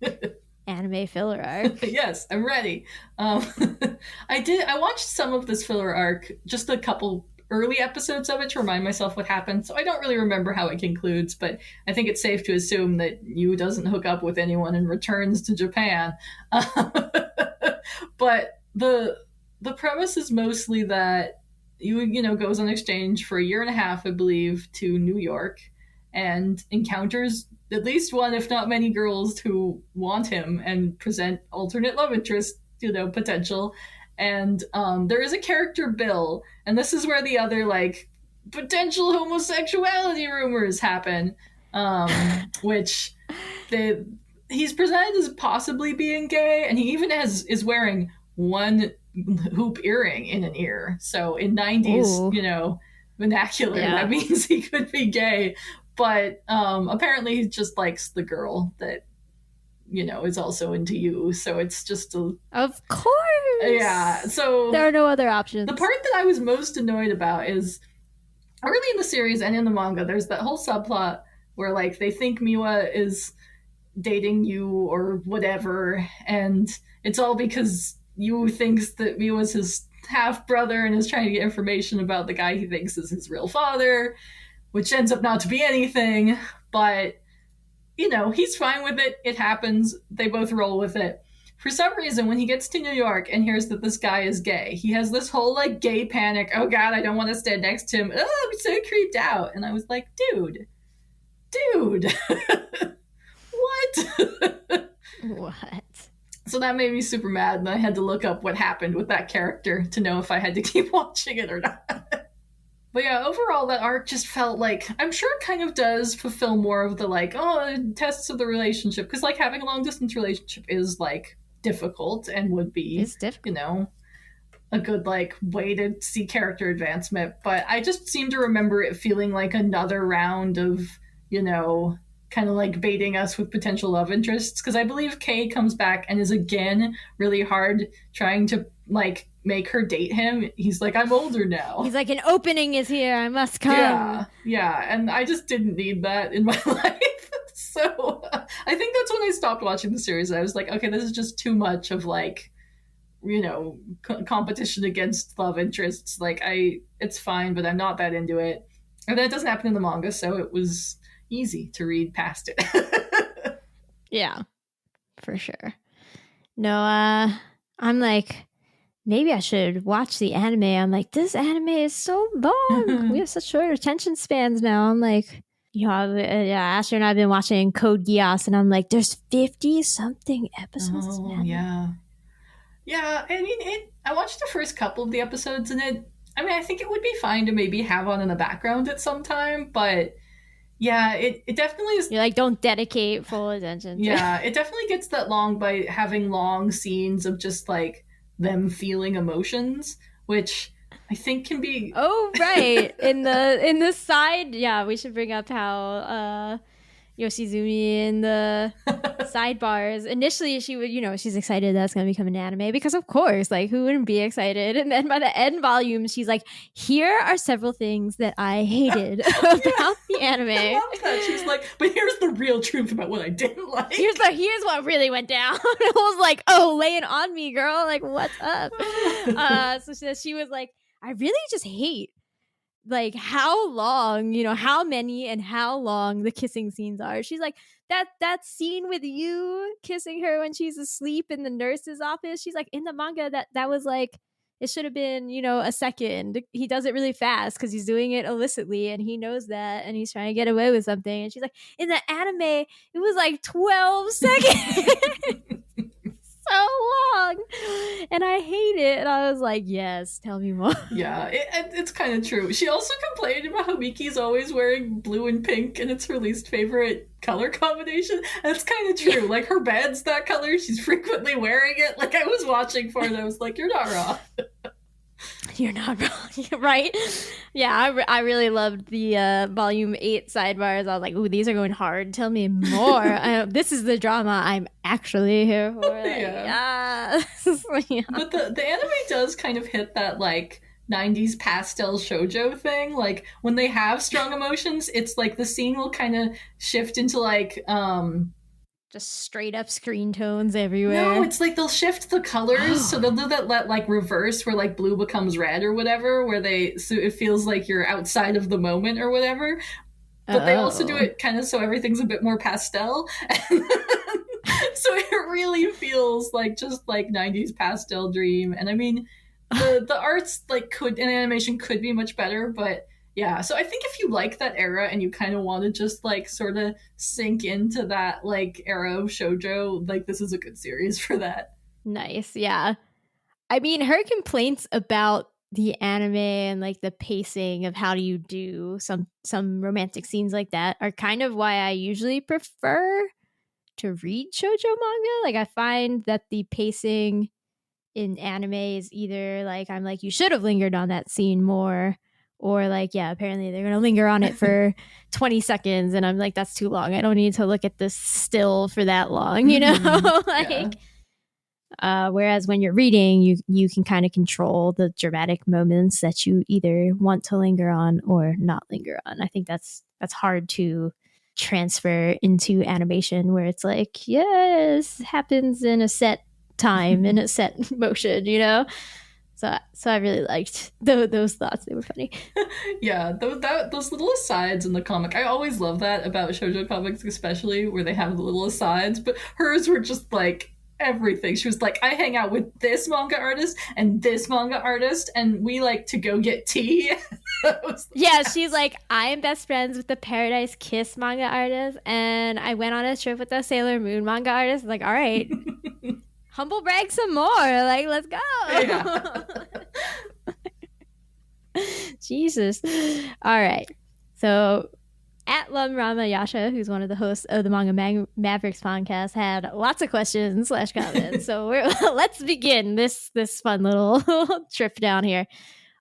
anime filler arc. Yes, I'm ready. I watched some of this filler arc, just a couple early episodes of it, to remind myself what happened, so I don't really remember how it concludes, but I think it's safe to assume that Yu doesn't hook up with anyone and returns to Japan. But the premise is mostly that Yu goes on exchange for a year and a half, I believe, to New York, and encounters at least one, if not many, girls who want him and present alternate love interest, potential. And there is a character, Bill, and this is where the other like potential homosexuality rumors happen, which he's presented as possibly being gay, and he even is wearing one hoop earring in an ear. So in 90s, vernacular, that means he could be gay. But apparently he just likes the girl that is also into you. So it's just of course. Yeah. So there are no other options. The part that I was most annoyed about is early in the series and in the manga, there's that whole subplot where like they think Miwa is dating you or whatever, and it's all because Yu thinks that Miwa's his half brother and is trying to get information about the guy he thinks is his real father, which ends up not to be anything. But he's fine with it. It happens. They both roll with it. For some reason, when he gets to New York and hears that this guy is gay, he has this whole like gay panic. Oh God, I don't want to stand next to him. Oh, I'm so creeped out. And I was like, dude, what? So that made me super mad, and I had to look up what happened with that character to know if I had to keep watching it or not. But yeah, overall, that arc just felt like, I'm sure it kind of does fulfill more of the like, tests of the relationship, because like having a long distance relationship is like difficult and would be, a good like way to see character advancement. But I just seem to remember it feeling like another round of, kind of like baiting us with potential love interests, because I believe Kay comes back and is again really hard trying to like make her date him. He's like, I'm older now. He's like, an opening is here, I must come. Yeah, and I just didn't need that in my life. So I think that's when I stopped watching the series. I was like, okay, this is just too much of like, competition against love interests. Like it's fine, but I'm not that into it. And that doesn't happen in the manga, so it was easy to read past it. Yeah, for sure. No, I'm like, maybe I should watch the anime. I'm like, this anime is so long. We have such short attention spans now. I'm like, Asher and I have been watching Code Geass, and I'm like, there's 50-something episodes. Oh, yeah. Yeah, I mean, I watched the first couple of the episodes, and I think it would be fine to maybe have on in the background at some time, but yeah, it definitely is. You're like, don't dedicate full attention. Yeah, it definitely gets that long by having long scenes of just like them feeling emotions, which I think can be. Oh, right. in the side, yeah, we should bring up how Yoshizumi in the sidebars. Initially, she would, she's excited that's going to become an anime because, of course, like, who wouldn't be excited? And then by the end volume, she's like, here are several things that I hated about the anime. I love that. She's like, but here's the real truth about what I didn't like. Here's what really went down. I was like, oh, lay it on me, girl. Like, what's up? So she was like, I really just hate like how long, how many and how long the kissing scenes are. She's like, that scene with you kissing her when she's asleep in the nurse's office, she's like, in the manga that was like, it should have been, a second. He does it really fast because he's doing it illicitly and he knows that and he's trying to get away with something. And she's like, in the anime, it was like 12 seconds. So long, and I hate it. And I was like, yes, tell me more. Yeah, it's kind of true. She also complained about how Miki's always wearing blue and pink, and it's her least favorite color combination. And it's kind of true. Like, her bed's that color, she's frequently wearing it. Like, I was watching for it, and I was like, you're not wrong. You're not wrong, right? Yeah, I really loved the volume 8 sidebars. I was like, ooh, these are going hard. Tell me more. This is the drama I'm actually here for. Like, yeah. But the anime does kind of hit that, like, 90s pastel shoujo thing. Like, when they have strong emotions, it's like the scene will kind of shift into, like, just straight up screen tones everywhere. No, it's like they'll shift the colors. So they'll do that like reverse where like blue becomes red or whatever, so it feels like you're outside of the moment or whatever. But they also do it kind of so everything's a bit more pastel. So it really feels like just like 90s pastel dream. And I mean, the arts like and animation could be much better, but yeah, so I think if you like that era and you kind of want to just like sort of sink into that like era of shoujo, like this is a good series for that. Nice. Yeah. I mean, her complaints about the anime and like the pacing of how do you do some romantic scenes like that are kind of why I usually prefer to read shoujo manga. Like I find that the pacing in anime is either like I'm like you should have lingered on that scene more, or like yeah, apparently they're gonna linger on it for 20 seconds and I'm like that's too long. I don't need to look at this still for that long, you know? Like Yeah. whereas when you're reading, you can kind of control the dramatic moments that you either want to linger on or not linger on. I think that's hard to transfer into animation where it's like, yes, happens in a set time, in a set motion, you know? So I really liked those thoughts. They were funny. Yeah, those little asides in the comic. I always love that about shoujo comics, especially where they have the little asides. But hers were just like everything. She was like, I hang out with this manga artist and this manga artist, and we like to go get tea. Yeah, she's like, I am best friends with the Paradise Kiss manga artist, and I went on a trip with the Sailor Moon manga artist. Like, all right, humble brag some more. Like, let's go. Yeah. Jesus. All right. So at Lum Rama Yasha, who's one of the hosts of the Manga Mavericks podcast, had lots of questions / comments. So let's begin this fun little trip down here.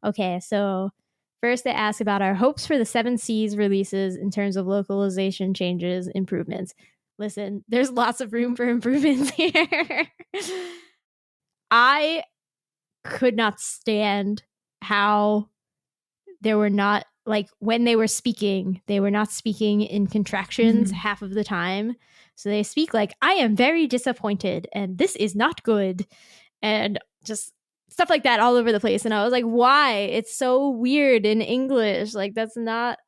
Okay, so first they ask about our hopes for the 7 Seas releases in terms of localization changes, improvements. Listen, there's lots of room for improvements here. I could not stand how there were not, like, when they were not speaking in contractions half of the time. So they speak like, I am very disappointed and this is not good. And just stuff like that all over the place. And I was like, why? It's so weird in English. Like, that's not,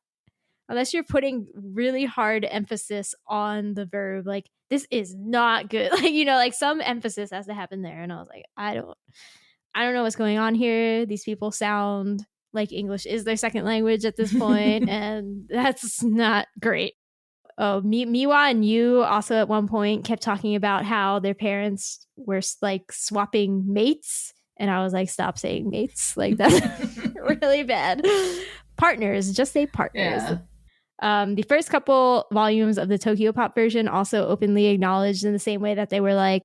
unless you're putting really hard emphasis on the verb, like, this is not good. Like, you know, like some emphasis has to happen there. And I was like, I don't know what's going on here. These people sound like English is their second language at this point, and that's not great. Oh, Miwa and Yuu also at one point kept talking about how their parents were like swapping mates, and I was like, stop saying mates. Like, that's really bad. Partners, just say partners. Yeah. The first couple volumes of the Tokyo Pop version also openly acknowledged in the same way that they were like,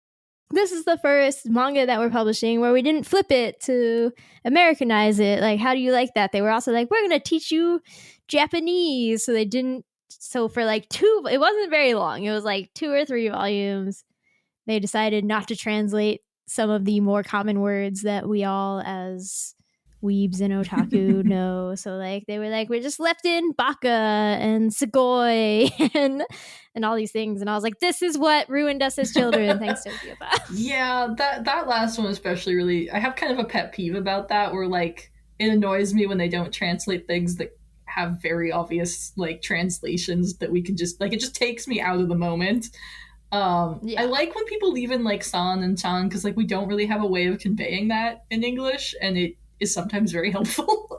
this is the first manga that we're publishing where we didn't flip it to Americanize it. Like, how do you like that? They were also like, we're going to teach you Japanese. So they didn't. So for like it wasn't very long. It was like 2 or 3 volumes. They decided not to translate some of the more common words that we all as weebs and otaku know. So like they were like, we're just left in baka and sugoi and all these things. And I was like, this is what ruined us as children. Thanks to Tokyo Pop. Yeah, that last one especially really, I have kind of a pet peeve about that, where like it annoys me when they don't translate things that have very obvious like translations that we can just like, it just takes me out of the moment. I like when people leave in like san and chan, because like we don't really have a way of conveying that in English, and it is sometimes very helpful.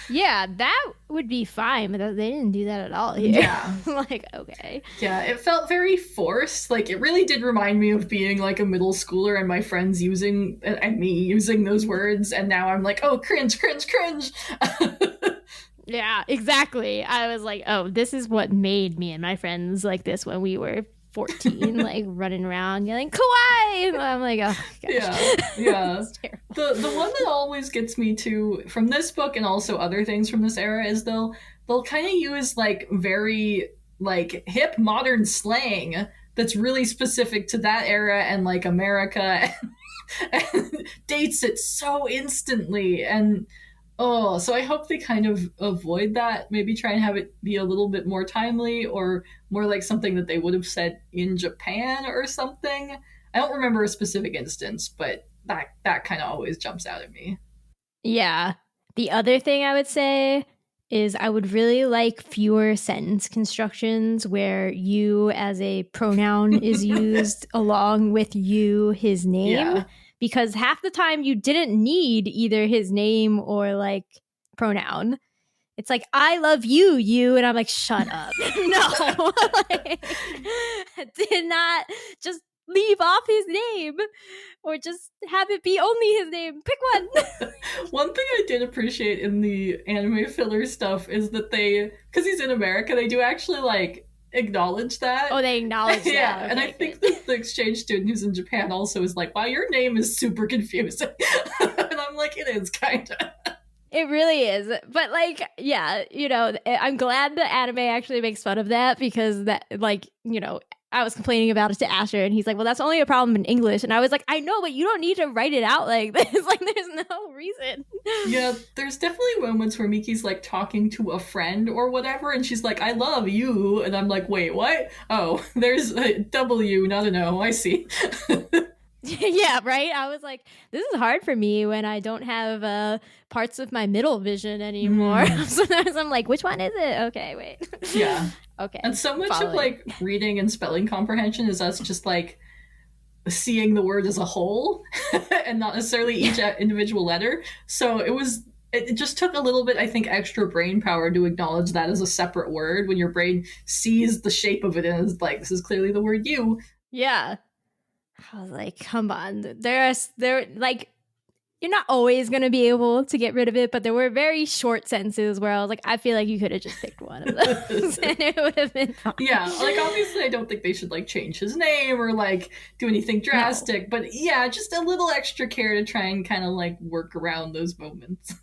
Yeah, that would be fine, but they didn't do that at all here. Yeah. Like, okay. Yeah, it felt very forced. Like, it really did remind me of being like a middle schooler and my friends using, and me using those words, and now I'm like, oh, cringe. Yeah, exactly. I was like, oh, this is what made me and my friends like this when we were 14, like running around yelling kawaii. And I'm like, oh gosh. Yeah. The one that always gets me too from this book and also other things from this era is they'll kind of use like very like hip modern slang that's really specific to that era and like America and dates it so instantly. And so I hope they kind of avoid that. Maybe try and have it be a little bit more timely or more like something that they would have said in Japan or something. I don't remember a specific instance, but that kind of always jumps out at me. Yeah. The other thing I would say is I would really like fewer sentence constructions where you as a pronoun is used along with you, his name. Yeah. Because half the time you didn't need either his name or like pronoun. It's like, I love you. And I'm like, shut up. No. Like, did not just leave off his name or just have it be only his name. Pick one. One thing I did appreciate in the anime filler stuff is that they, because he's in America, they do actually like acknowledge that. Oh, they acknowledge that. Yeah, okay, and I think that the exchange student who's in Japan also is like, wow, your name is super confusing. And I'm like, it is kind of. It really is. But like, yeah, you know, I'm glad the anime actually makes fun of that because that, like, you know, I was complaining about it to Asher and he's like, well, that's only a problem in English. And I was like, I know, but you don't need to write it out like this. Like, there's no reason. Yeah, there's definitely moments where Miki's like talking to a friend or whatever, and she's like, I love you. And I'm like, wait, what? Oh, there's a W, not an O. I see. Yeah, right? I was like, this is hard for me when I don't have parts of my middle vision anymore. Sometimes I'm like, which one is it? Okay, wait. Yeah. Okay. And so much of like reading and spelling comprehension is us just like seeing the word as a whole and not necessarily each individual letter. So it just took a little bit, I think, extra brain power to acknowledge that as a separate word when your brain sees the shape of it and is like, this is clearly the word you. Yeah. I was like, come on. There like, you're not always going to be able to get rid of it, but there were very short sentences where I was like, I feel like you could have just picked one of those and it would have been fine. Yeah, like obviously I don't think they should like change his name or like do anything drastic, but yeah, just a little extra care to try and kind of like work around those moments.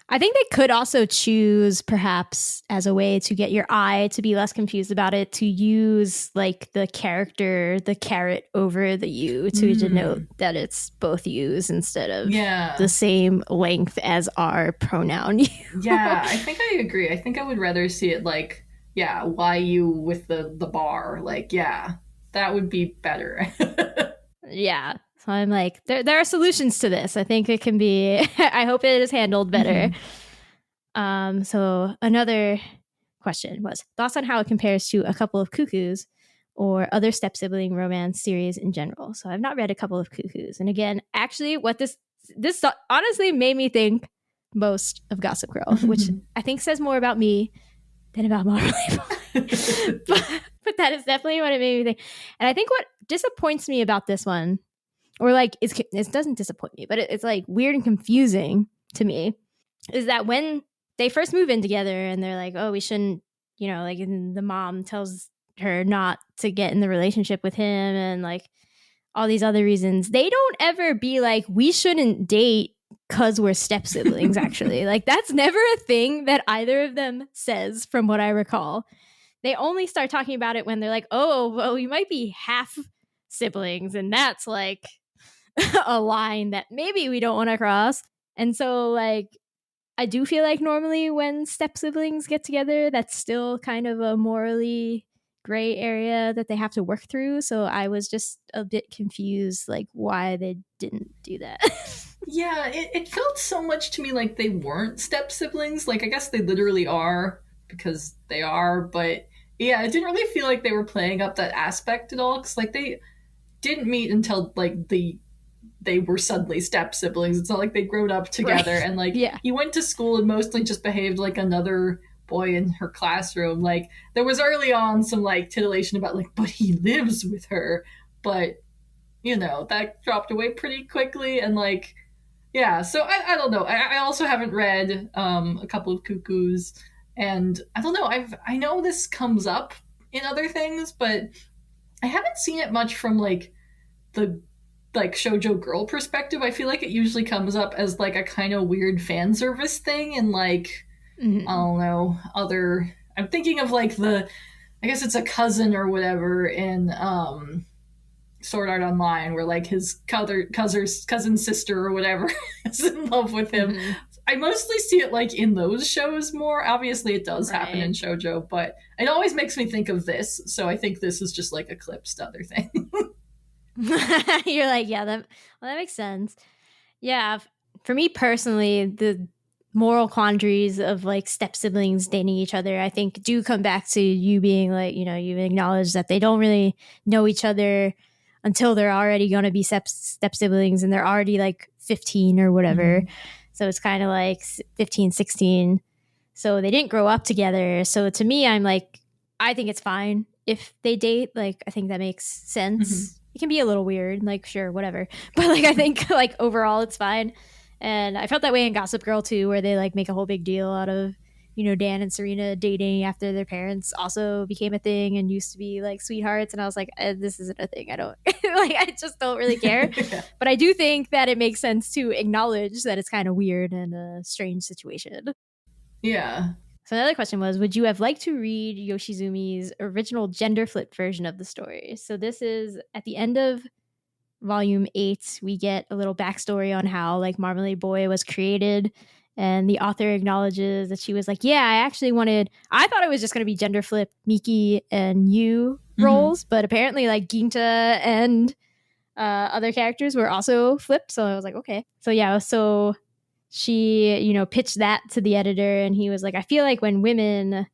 I think they could also choose, perhaps as a way to get your eye to be less confused about it, to use like the character, the caret over the U to denote that it's both U's instead of the same length as our pronoun U. Yeah, I think I agree. I think I would rather see it like, yeah, YU with the bar. Like, yeah, that would be better. Yeah. So I'm like, there are solutions to this. I think it can be, I hope it is handled better. So another question was thoughts on how it compares to A Couple of Cuckoos or other step-sibling romance series in general. So I've not read A Couple of Cuckoos. And again, actually what this honestly made me think most of Gossip Girl, which I think says more about me than about Marmalade Boy. but that is definitely what it made me think. And I think what disappoints me about this one, or like it doesn't disappoint me, but it's like weird and confusing to me, is that when they first move in together and they're like, oh, we shouldn't, you know, like, and the mom tells her not to get in the relationship with him and like all these other reasons, they don't ever be like, we shouldn't date because we're step siblings. Actually, like that's never a thing that either of them says from what I recall. They only start talking about it when they're like, oh, well, we might be half siblings, and that's like a line that maybe we don't want to cross. And so like I do feel like normally when step siblings get together, that's still kind of a morally gray area that they have to work through. So I was just a bit confused like why they didn't do that. Yeah, it felt so much to me like they weren't step siblings. Like I guess they literally are because they are, but yeah, it didn't really feel like they were playing up that aspect at all, because like they didn't meet until like they were suddenly step siblings. It's not like they grown up together, right. And like he went to school and mostly just behaved like another boy in her classroom. Like there was early on some like titillation about like, but he lives with her, but you know that dropped away pretty quickly. And like yeah, so I don't know. I also haven't read A Couple of Cuckoos, and I don't know. I know this comes up in other things, but I haven't seen it much from like the like shoujo girl perspective. I feel like it usually comes up as like a kind of weird fan service thing, and like I don't know, other. I'm thinking of like I guess it's a cousin or whatever in Sword Art Online, where like his cousin sister or whatever is in love with him. I mostly see it like in those shows more. Obviously it does happen in shoujo, but it always makes me think of this, so I think this is just like eclipsed other thing. You're like, yeah, that makes sense. Yeah, for me personally, the moral quandaries of like step siblings dating each other, I think do come back to you being like, you know, you acknowledge that they don't really know each other until they're already going to be step siblings and they're already like 15 or whatever. So it's kind of like 15, 16. So they didn't grow up together. So to me, I'm like, I think it's fine if they date. Like, I think that makes sense. it can be a little weird, like sure, whatever. But like I think like overall it's fine. And I felt that way in Gossip Girl too, where they like make a whole big deal out of, you know, Dan and Serena dating after their parents also became a thing and used to be like sweethearts. And I was like, this isn't a thing. I don't like, I just don't really care. Yeah. But I do think that it makes sense to acknowledge that it's kind of weird and a strange situation. Yeah. So another question was, would you have liked to read Yoshizumi's original gender flip version of the story? So this is at the end of volume 8, we get a little backstory on how like Marmalade Boy was created, and the author acknowledges that she was like, yeah, I thought it was just going to be gender flip Miki and Yuu roles, but apparently like Ginta and other characters were also flipped. So I was like, okay. So yeah, so she, you know, pitched that to the editor, and he was like, I feel like when women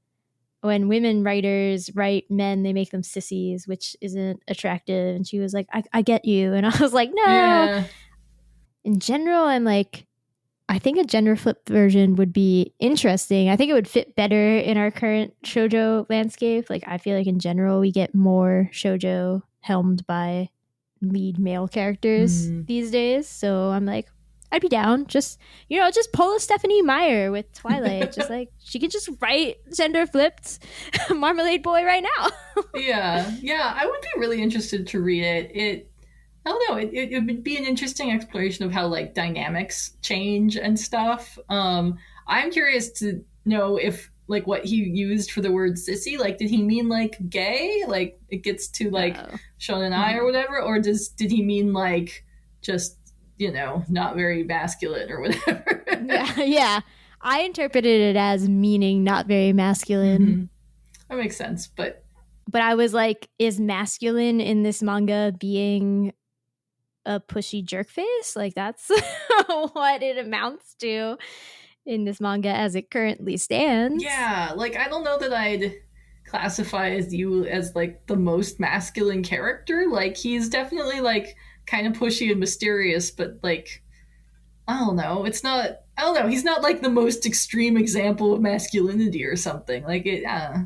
writers write men, they make them sissies, which isn't attractive. And she was like, I get you. And I was like, no. Yeah. In general, I'm like, I think a gender flip version would be interesting. I think it would fit better in our current shoujo landscape. Like, I feel like in general, we get more shoujo helmed by lead male characters these days. So I'm like, I'd be down. Just, you know, just pull a Stephanie Meyer with Twilight. Just like, she could just write gender flipped Marmalade Boy right now. Yeah. I would be really interested to read it. I don't know. It would be an interesting exploration of how like dynamics change and stuff. I'm curious to know if like what he used for the word sissy, like did he mean like gay, like it gets to like shonen ai or whatever, or did he mean like just, you know, not very masculine or whatever? Yeah. I interpreted it as meaning not very masculine. That makes sense, but I was like, is masculine in this manga being a pushy jerk face? Like that's what it amounts to in this manga as it currently stands. Yeah, like I don't know that I'd classify as you as like the most masculine character. Like he's definitely like kind of pushy and mysterious, but like I don't know, he's not like the most extreme example of masculinity or something. Like it Yeah.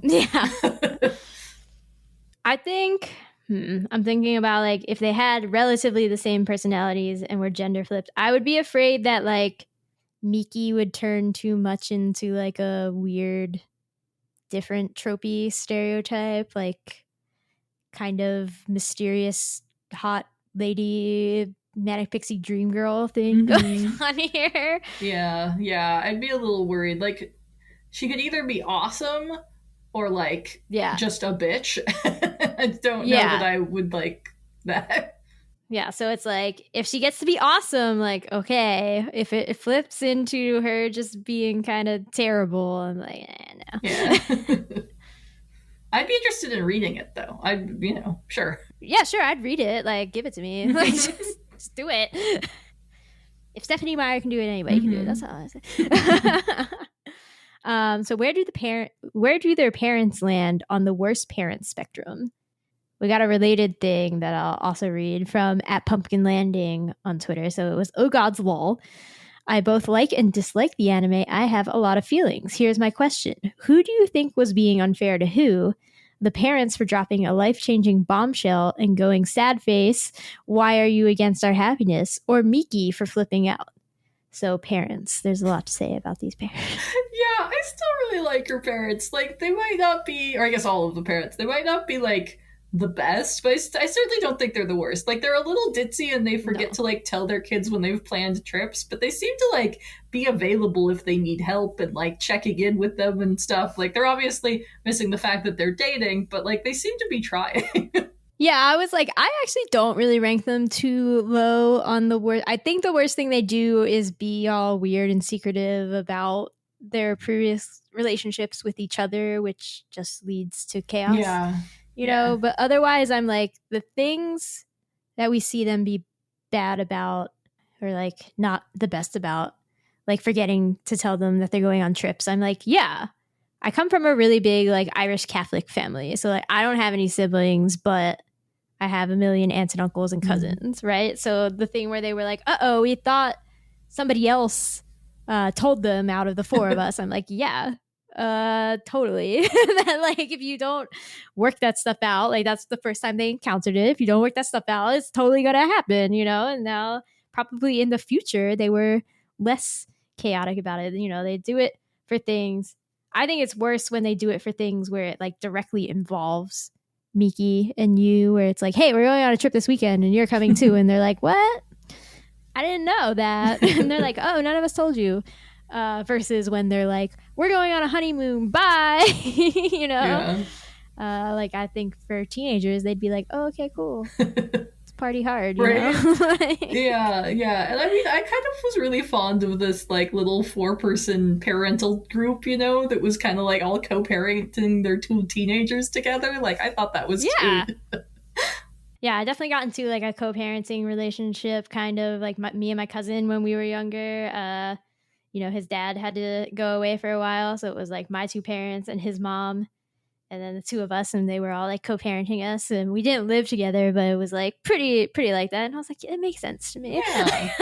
I think I'm thinking about like if they had relatively the same personalities and were gender flipped, I would be afraid that like Miki would turn too much into like a weird different tropey stereotype, like kind of mysterious hot lady manic pixie dream girl thing going on here. Yeah, I'd be a little worried. Like she could either be awesome or like just a bitch. I don't know that I would like that. Yeah, so it's like if she gets to be awesome, like okay. If it flips into her just being kind of terrible, I'm like, no. Yeah. I'd be interested in reading it though. Sure. Yeah, sure, I'd read it. Like, give it to me. Like, just do it. If Stephanie Meyer can do it, anybody can do it. That's all I say. So where do their parents land on the worst parent spectrum? We got a related thing that I'll also read from @Pumpkin Landing on Twitter. So it was, oh God's lol. I both like and dislike the anime. I have a lot of feelings. Here's my question. Who do you think was being unfair to who? The parents for dropping a life-changing bombshell and going sad face, why are you against our happiness? Or Miki for flipping out? So parents, there's a lot to say about these parents. Yeah, I still really like her parents. Like they might not be, or I guess all of the parents, they might not be like the best, but I certainly don't think they're the worst. Like they're a little ditzy and they forget to like tell their kids when they've planned trips, but they seem to like be available if they need help and like checking in with them and stuff. Like they're obviously missing the fact that they're dating, but like they seem to be trying. Yeah, I was like, I actually don't really rank them too low on the worst. I think the worst thing they do is be all weird and secretive about their previous relationships with each other, which just leads to chaos. Yeah. You know, but otherwise I'm like the things that we see them be bad about or like not the best about, like forgetting to tell them that they're going on trips. I'm like, yeah, I come from a really big like Irish Catholic family. So like I don't have any siblings, but I have a million aunts and uncles and cousins, right? So the thing where they were like, uh-oh, we thought somebody else told them out of the four of us. I'm like, yeah. Totally. That like if you don't work that stuff out, like that's the first time they encountered it. If you don't work that stuff out, it's totally gonna happen, you know. And now probably in the future they were less chaotic about it. You know, they do it for things. I think it's worse when they do it for things where it like directly involves Miki and Yuu, where it's like, hey, we're going on a trip this weekend and you're coming too. And they're like, what? I didn't know that. And they're like, oh, none of us told you. Versus when they're like, we're going on a honeymoon, bye. You know? Yeah. Like I think for teenagers, they'd be like, oh, okay, cool. Party hard, you Right. know? Yeah. And I mean, I kind of was really fond of this like little 4-person parental group, you know, that was kind of like all co-parenting their 2 teenagers together. Like I thought that was cute. Yeah, I definitely got into like a co-parenting relationship, kind of like me and my cousin when we were younger. You know, his dad had to go away for a while, so it was like my 2 parents and his mom, and then the 2 of us, and they were all like co-parenting us, and we didn't live together, but it was like pretty like that. And I was like, yeah, it makes sense to me. Yeah.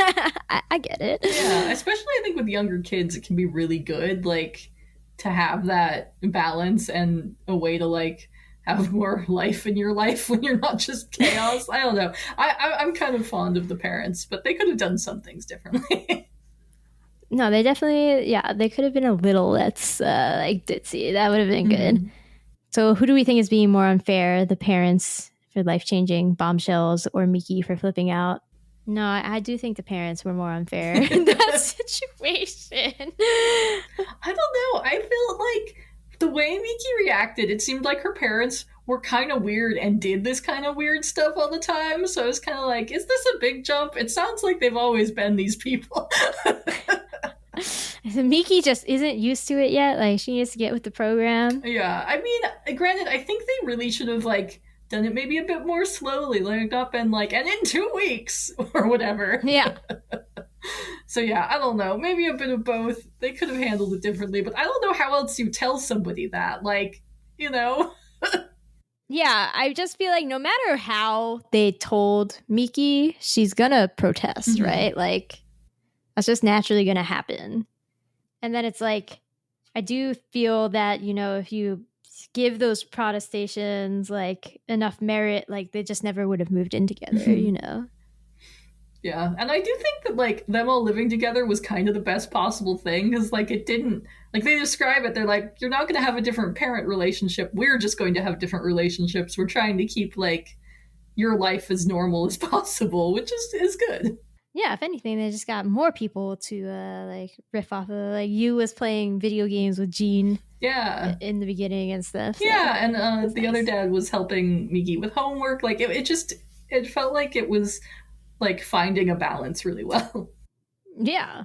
I get it. Yeah, especially I think with younger kids, it can be really good, like to have that balance and a way to like have more life in your life when you're not just chaos. I don't know. I'm kind of fond of the parents, but they could have done some things differently. No, they definitely, yeah, they could have been a little less like ditzy. That would have been good. So who do we think is being more unfair? The parents for life-changing bombshells or Miki for flipping out? No, I do think the parents were more unfair in that situation. I don't know. I felt like the way Miki reacted, it seemed like her parents were kind of weird and did this kind of weird stuff all the time. So I was kind of like, is this a big jump? It sounds like they've always been these people. Miki just isn't used to it yet. Like she needs to get with the program. Yeah, I mean, granted, I think they really should have like done it maybe a bit more slowly, like not been like, and in 2 weeks or whatever. Yeah. So yeah, I don't know. Maybe a bit of both. They could have handled it differently, but I don't know how else you tell somebody that. Like, you know. Yeah, I just feel like no matter how they told Miki, she's gonna protest, right? Like that's just naturally gonna happen. And then it's like, I do feel that, you know, if you give those protestations like enough merit, like they just never would have moved in together, you know? Yeah, and I do think that like them all living together was kind of the best possible thing, because like it didn't, like they describe it, they're like, you're not going to have a different parent relationship, we're just going to have different relationships, we're trying to keep like your life as normal as possible, which is good. Yeah, if anything, they just got more people to like riff off of. Like Yuu was playing video games with Jean, in the beginning and stuff. So and the other dad was helping Miki with homework. Like it felt like it was like finding a balance really well. Yeah.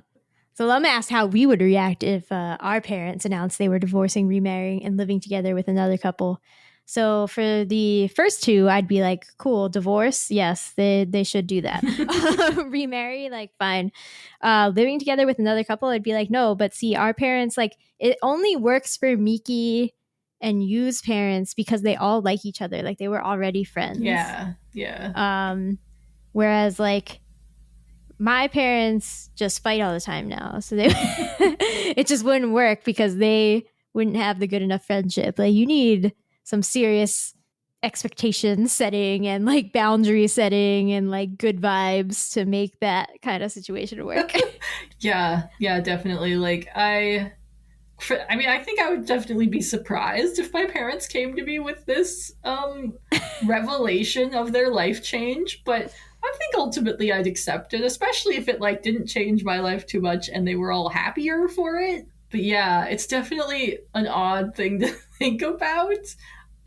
So let me ask how we would react if our parents announced they were divorcing, remarrying, and living together with another couple. So for the first 2, I'd be like, cool, divorce, yes, they should do that. Remarry, like, fine. Living together with another couple, I'd be like, no, but see, our parents, like, it only works for Miki and Yuu's parents because they all like each other. Like, they were already friends. Yeah. Whereas, like, my parents just fight all the time now. So they it just wouldn't work because they wouldn't have the good enough friendship. Like, you need some serious expectation setting and like boundary setting and like good vibes to make that kind of situation work. Yeah, definitely. Like I mean, I think I would definitely be surprised if my parents came to me with this revelation of their life change, but I think ultimately I'd accept it, especially if it like didn't change my life too much and they were all happier for it. But yeah, it's definitely an odd thing to think about.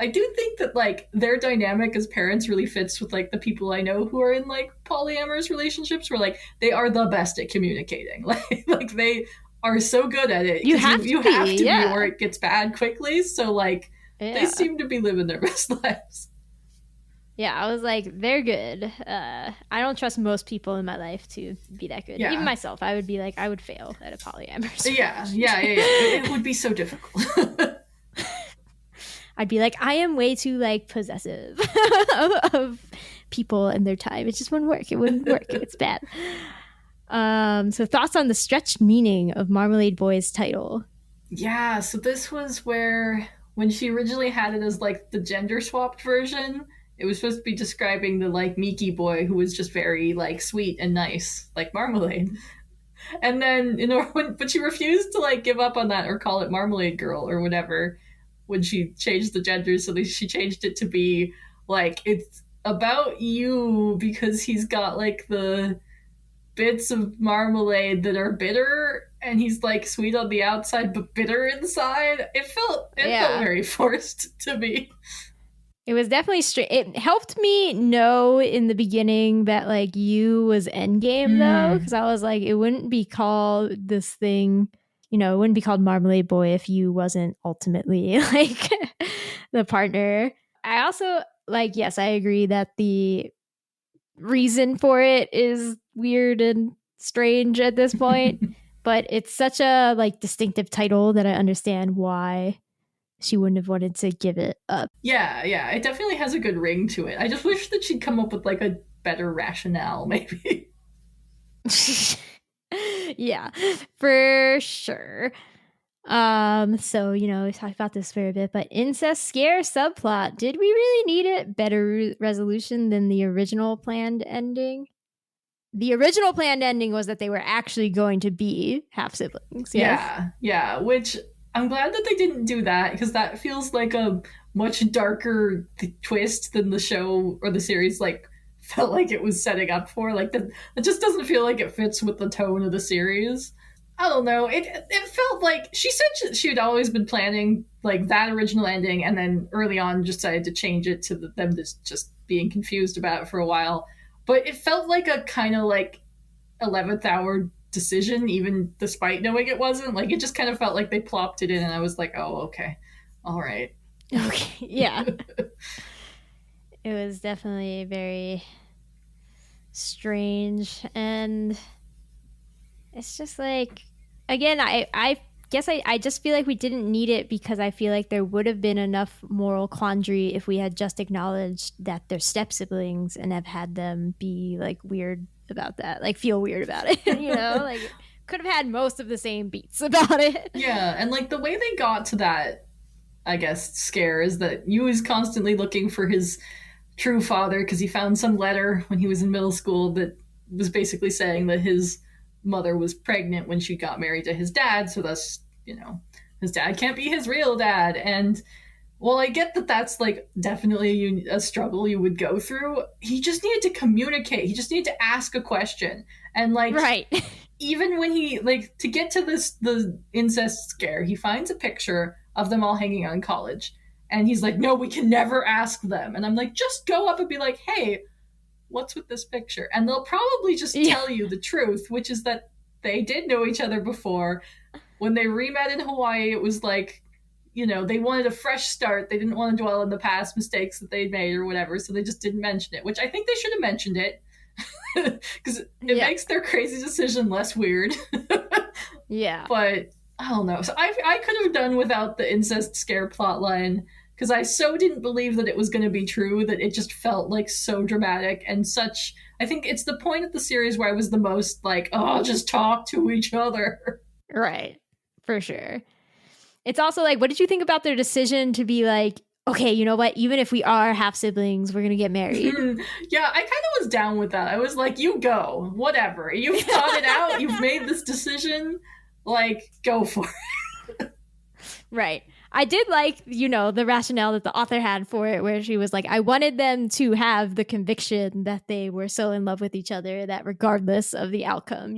I do think that like their dynamic as parents really fits with like the people I know who are in like polyamorous relationships, where like they are the best at communicating. Like they are so good at it. You have to be, or it gets bad quickly. So like they seem to be living their best lives. Yeah, I was like, they're good. I don't trust most people in my life to be that good. Yeah. Even myself, I would be like, I would fail at a polyamorous. Yeah. It would be so difficult. I'd be like, I am way too like possessive of people and their time. It just wouldn't work. It wouldn't work. It's bad. So thoughts on the stretched meaning of Marmalade Boy's title? Yeah, so this was where, when she originally had it as like the gender swapped version, it was supposed to be describing the like Miki boy who was just very like sweet and nice, like Marmalade. And then, but she refused to like give up on that or call it Marmalade Girl or whatever when she changed the gender. So she changed it to be like, it's about you because he's got like the bits of marmalade that are bitter, and he's like sweet on the outside but bitter inside. It felt very forced to me. It was definitely it helped me know in the beginning that like Yuu was endgame though, because I was like, it wouldn't be called this thing, it wouldn't be called Marmalade Boy if Yuu wasn't ultimately like the partner. I also like, yes, I agree that the reason for it is weird and strange at this point, but it's such a like distinctive title that I understand why she wouldn't have wanted to give it up. Yeah, it definitely has a good ring to it. I just wish that she'd come up with like a better rationale, maybe. Yeah, for sure. So, we talked about this for a bit, but incest scare subplot. Did we really need it? Better resolution than the original planned ending? The original planned ending was that they were actually going to be half siblings. Yes? Yeah, which I'm glad that they didn't do that, because that feels like a much darker twist than the show or the series like felt like it was setting up for. Like that, it just doesn't feel like it fits with the tone of the series. I don't know. It felt like she said she had always been planning like that original ending, and then early on just decided to change it to them just being confused about it for a while. But it felt like a kind of like 11th hour decision, even despite knowing it wasn't. Like, it just kind of felt like they plopped it in, and I was like, oh, okay, all right. Okay, yeah. It was definitely very strange, and it's just like, again, I guess I just feel like we didn't need it, because I feel like there would have been enough moral quandary if we had just acknowledged that they're step siblings and have had them be like weird about that, like feel weird about it. Like could have had most of the same beats about it. Yeah, and like the way they got to that, I guess, scare is that Yu is constantly looking for his true father, because he found some letter when he was in middle school that was basically saying that his mother was pregnant when she got married to his dad, so thus, his dad can't be his real dad. And well, I get that that's like definitely a struggle you would go through. He just needed to communicate. He just needed to ask a question. And like, right. Even when he like, to get to the incest scare, he finds a picture of them all hanging out in college, and he's like, no, we can never ask them. And I'm like, just go up and be like, hey, what's with this picture? And they'll probably just tell you the truth, which is that they did know each other before. When they re-met in Hawaii, it was like, they wanted a fresh start. They didn't want to dwell on the past mistakes that they'd made or whatever, so they just didn't mention it, which I think they should have mentioned it, because it makes their crazy decision less weird. Yeah. But I don't know. So I could have done without the incest scare plotline, because I so didn't believe that it was going to be true that it just felt like so dramatic and such. I think it's the point of the series where I was the most like, oh, just talk to each other. Right. For sure. It's also like, what did you think about their decision to be like, okay, you know what? Even if we are half siblings, we're going to get married. Yeah, I kind of was down with that. I was like, you go, whatever. You've thought it out. You've made this decision. Like, go for it. Right. I did like, the rationale that the author had for it, where she was like, I wanted them to have the conviction that they were so in love with each other that regardless of the outcome,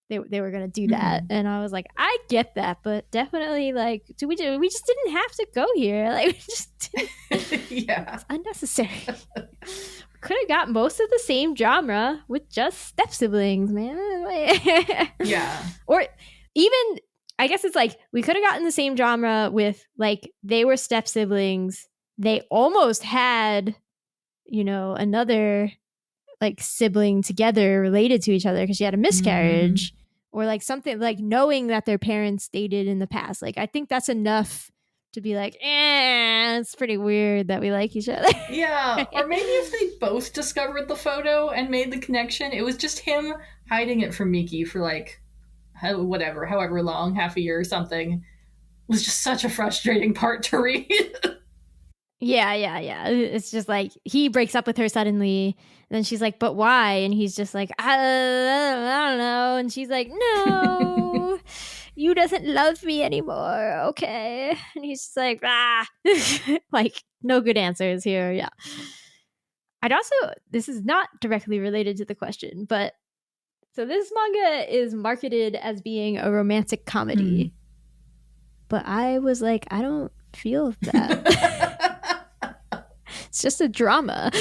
they were going to do that. Mm-hmm. And I was like, I get that, but definitely like, we just didn't have to go here. Like, we just didn't. Yeah. It's unnecessary. Could have got most of the same genre with just step siblings, man. Yeah. Or even, I guess it's like, we could have gotten the same genre with like, they were step siblings. They almost had, another like sibling together related to each other because she had a miscarriage, or like something like knowing that their parents dated in the past. Like, I think that's enough to be like, it's pretty weird that we like each other. Yeah. Or maybe if they both discovered the photo and made the connection, it was just him hiding it from Miki for like whatever, however long, half a year or something, was just such a frustrating part to read. Yeah. It's just like he breaks up with her suddenly, and then she's like, "But why?" And he's just like, I don't know." And she's like, "No, you doesn't love me anymore, okay?" And he's just like, "Ah," like no good answers here. Yeah. I'd also, this is not directly related to the question, but so this manga is marketed as being a romantic comedy, but I was like, I don't feel that. It's just a drama.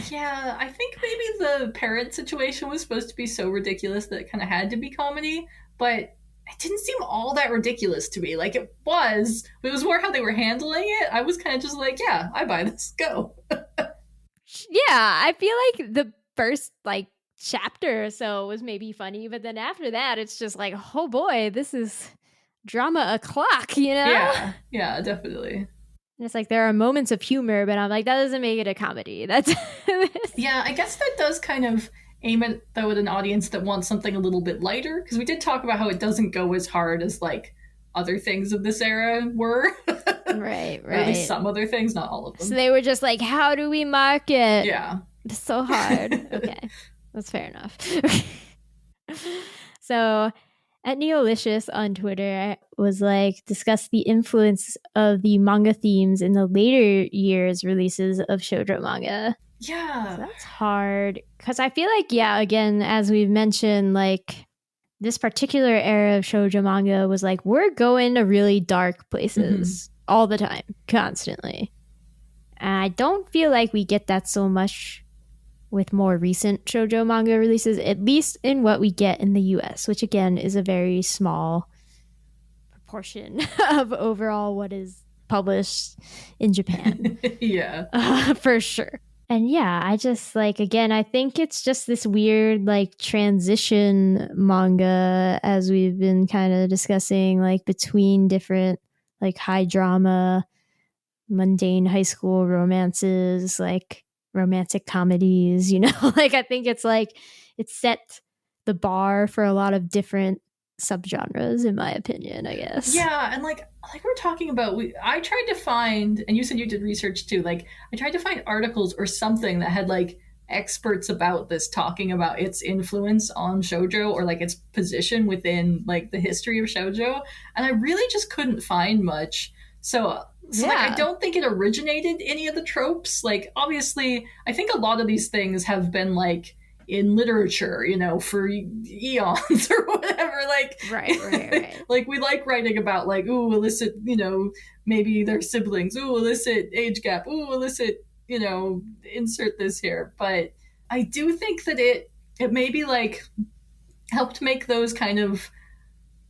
Yeah, I think maybe the parent situation was supposed to be so ridiculous that it kind of had to be comedy, but it didn't seem all that ridiculous to me. Like it was, but it was more how they were handling it. I was kind of just like, yeah, I buy this. Go. Yeah, I feel like the first like chapter or so was maybe funny, but then after that, it's just like, oh boy, this is drama o'clock, you know? Yeah, definitely. And it's like there are moments of humor, but I'm like, that doesn't make it a comedy. That's Yeah, I guess that does kind of aim at though at an audience that wants something a little bit lighter, because we did talk about how it doesn't go as hard as like other things of this era were. right. Or at least some other things, not all of them. So they were just like, how do we market? Yeah. It's so hard. Okay. That's fair enough. So at Neolicious on Twitter was like, discuss the influence of the manga themes in the later years releases of shoujo manga. Yeah. So that's hard. Because I feel like, yeah, again, as we've mentioned, like this particular era of shoujo manga was like, we're going to really dark places all the time, constantly. And I don't feel like we get that so much with more recent shoujo manga releases, at least in what we get in the US, which again is a very small proportion of overall what is published in Japan. Yeah. For sure. And yeah, I just like, again, I think it's just this weird like transition manga, as we've been kind of discussing, like between different like high drama, mundane high school romances, like romantic comedies, you know? Like I think it's like it set the bar for a lot of different subgenres, in my opinion, I guess. Yeah, and like we're talking about, I tried to find, and you said you did research too, like I tried to find articles or something that had like experts about this talking about its influence on shoujo or like its position within like the history of shoujo, and I really just couldn't find much. So like I don't think it originated any of the tropes. Like obviously I think a lot of these things have been like in literature, you know, for eons or whatever. Like right. Like we like writing about like, ooh, illicit, you know, maybe their siblings, ooh, illicit age gap, ooh, illicit, you know, insert this here. But I do think that it maybe like helped make those kind of,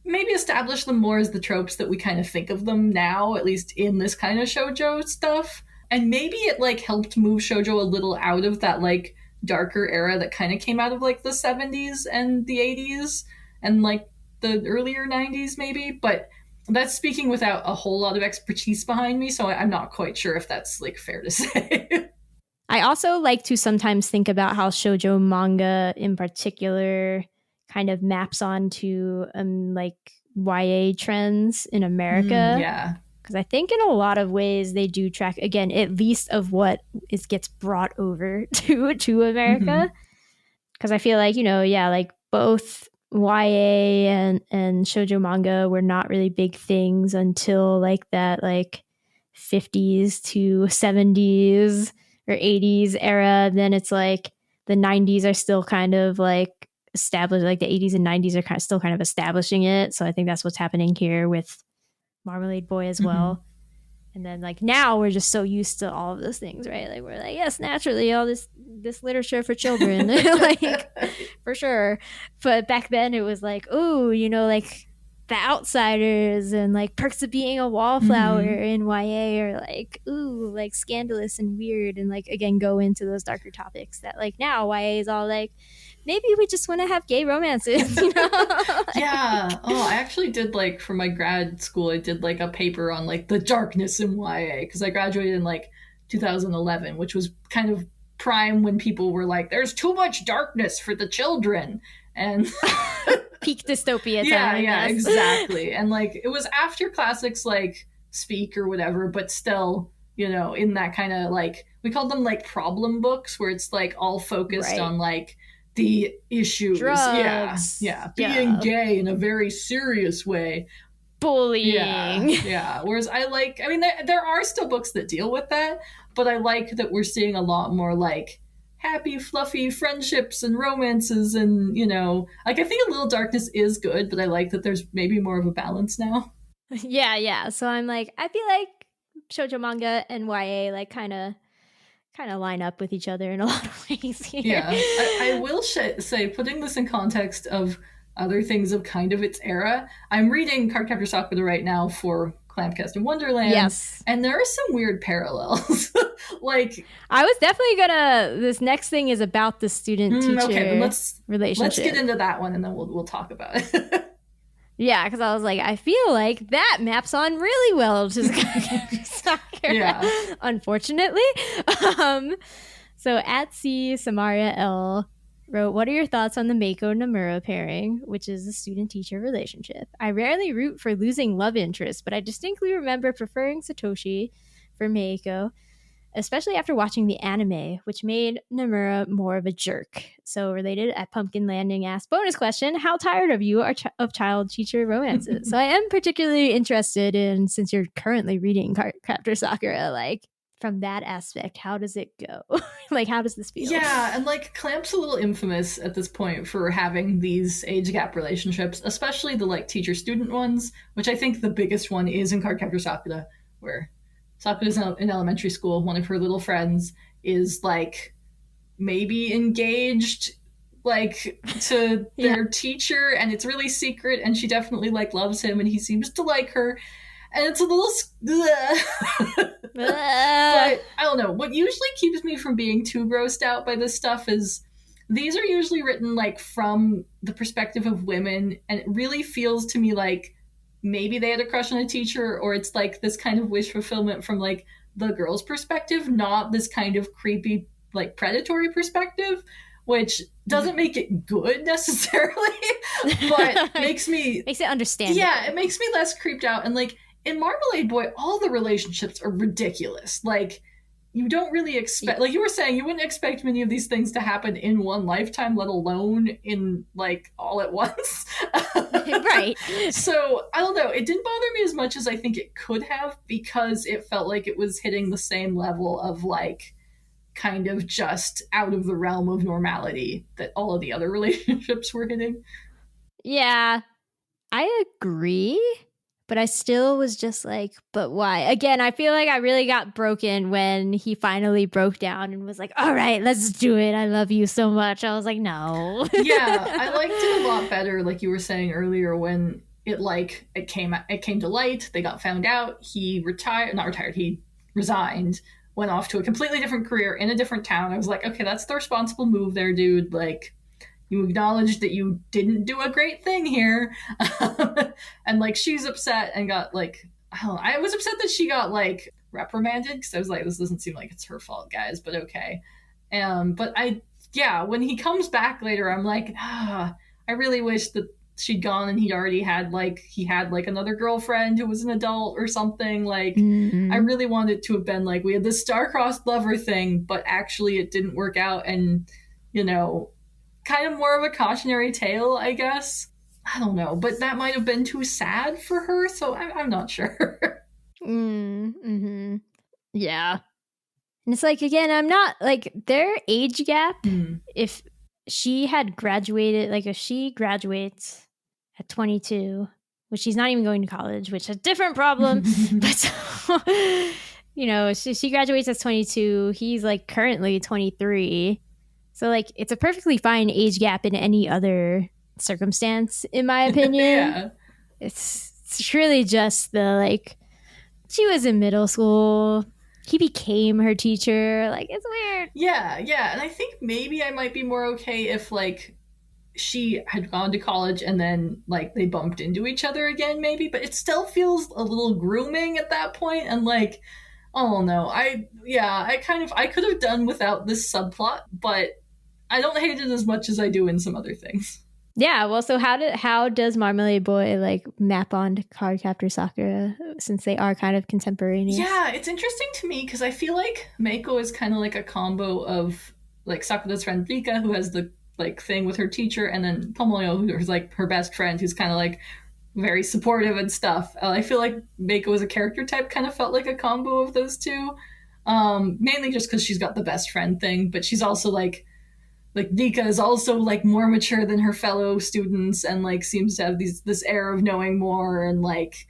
maybe establish them more as the tropes that we kind of think of them now, at least in this kind of shoujo stuff. And maybe it like helped move shoujo a little out of that like darker era that kind of came out of like the 70s and the 80s and like the earlier 90s maybe. But that's speaking without a whole lot of expertise behind me, so I'm not quite sure if that's like fair to say. I also like to sometimes think about how shoujo manga in particular kind of maps onto like YA trends in America. Yeah. Because I think in a lot of ways they do track, again, at least of what gets brought over to America. Because I feel like, you know, yeah, like both YA and shoujo manga were not really big things until like that like 50s to 70s or 80s era. Then it's like the 90s are still kind of like established, like the 80s and 90s are still kind of establishing it. So I think that's what's happening here with Marmalade Boy as well. And then like now we're just so used to all of those things, right? Like we're like, yes, naturally all this literature for children, like for sure. But back then it was like, oh, you know, like The Outsiders and like Perks of Being a Wallflower in YA are like, ooh, like scandalous and weird, and like again go into those darker topics that like now YA is all like, maybe we just want to have gay romances, you know? Yeah. Oh, I actually did like for my grad school, I did like a paper on like the darkness in YA, because I graduated in like 2011, which was kind of prime when people were like, there's too much darkness for the children. And peak dystopia Yeah, time. yeah, yes. exactly. And like it was after classics like Speak or whatever, but still, you know, in that kind of like we called them like problem books where it's like all focused Right. on like the issues. Drugs. Yeah. Being Yeah. gay in a very serious way. Bullying. Yeah. Whereas I mean, there are still books that deal with that, but I like that we're seeing a lot more like happy, fluffy friendships and romances, and you know, like I think A Little Darkness is good, but I like that there's maybe more of a balance now. Yeah. So I'm like, I feel like shoujo manga and YA like kind of line up with each other in a lot of ways here. Yeah, I will say, putting this in context of other things of kind of its era, I'm reading Cardcaptor Sakura right now for CLAMPcast in Wonderland. Yes. And there are some weird parallels. Like, I was definitely gonna. This next thing is about the student-teacher relationship. Let's get into that one, and then we'll talk about it. Yeah, because I was like, I feel like that maps on really well to Sakura. Yeah. Unfortunately. So at C Samaria L wrote, "What are your thoughts on the Meiko Namura pairing, which is a student-teacher relationship? I rarely root for losing love interest, but I distinctly remember preferring Satoshi for Meiko, especially after watching the anime, which made Namura more of a jerk." So related at Pumpkin Landing asked, bonus question, how tired of you are of child-teacher romances? So I am particularly interested in, since you're currently reading Cardcaptor Sakura, like from that aspect, how does it go? Like, how does this feel? Yeah, and like Clamp's a little infamous at this point for having these age gap relationships, especially the like teacher-student ones, which I think the biggest one is in Cardcaptor Sakura, where Sakura's in elementary school. One of her little friends is like maybe engaged like to their teacher, and it's really secret, and she definitely like loves him and he seems to like her, and it's a little but I don't know, what usually keeps me from being too grossed out by this stuff is these are usually written like from the perspective of women, and it really feels to me like maybe they had a crush on a teacher, or it's like this kind of wish fulfillment from like the girl's perspective, not this kind of creepy like predatory perspective, which doesn't make it good necessarily, but makes it understandable. Yeah, it makes me less creeped out. And like in Marmalade Boy, all the relationships are ridiculous. Like you don't really expect, like you were saying, you wouldn't expect many of these things to happen in one lifetime, let alone in like all at once. Right. So I don't know, it didn't bother me as much as I think it could have, because it felt like it was hitting the same level of like kind of just out of the realm of normality that all of the other relationships were hitting. Yeah, I agree, but I still was just like, but why? Again, I feel like I really got broken when he finally broke down and was like, all right, let's do it. I love you so much. I was like, no. Yeah, I liked it a lot better, like you were saying earlier, when it came to light, they got found out, he resigned, went off to a completely different career in a different town. I was like, okay, that's the responsible move there, dude. Like, you acknowledged that you didn't do a great thing here. And like she's upset and got like, I was upset that she got like reprimanded, because I was like, this doesn't seem like it's her fault, guys, but okay. But when he comes back later, I'm like, I really wish that she'd gone and he had another girlfriend who was an adult or something. Like, I really wanted it to have been like, we had this star-crossed lover thing, but actually it didn't work out, and you know, kind of more of a cautionary tale, I guess. I don't know, but that might have been too sad for her, so I'm not sure. Yeah. And it's like, again, I'm not like their age gap. If she had graduated, like if she graduates at 22, which she's not even going to college, which is a different problem. But, you know, she graduates at 22. He's like currently 23. So like it's a perfectly fine age gap in any other circumstance, in my opinion. Yeah. It's really just the like, she was in middle school, he became her teacher. Like, it's weird. Yeah. And I think maybe I might be more okay if like she had gone to college and then like they bumped into each other again, maybe, but it still feels a little grooming at that point. And like, oh no, I could have done without this subplot, but I don't hate it as much as I do in some other things. Yeah, well, so how does Marmalade Boy like map on to Cardcaptor Sakura since they are kind of contemporaneous? Yeah, it's interesting to me because I feel like Meiko is kind of like a combo of like Sakura's friend Rika, who has the like thing with her teacher, and then Tomoyo, who's like her best friend, who's kind of like very supportive and stuff. I feel like Meiko as a character type kind of felt like a combo of those two, mainly just because she's got the best friend thing, but she's also like Rika is also like more mature than her fellow students and like seems to have this air of knowing more and like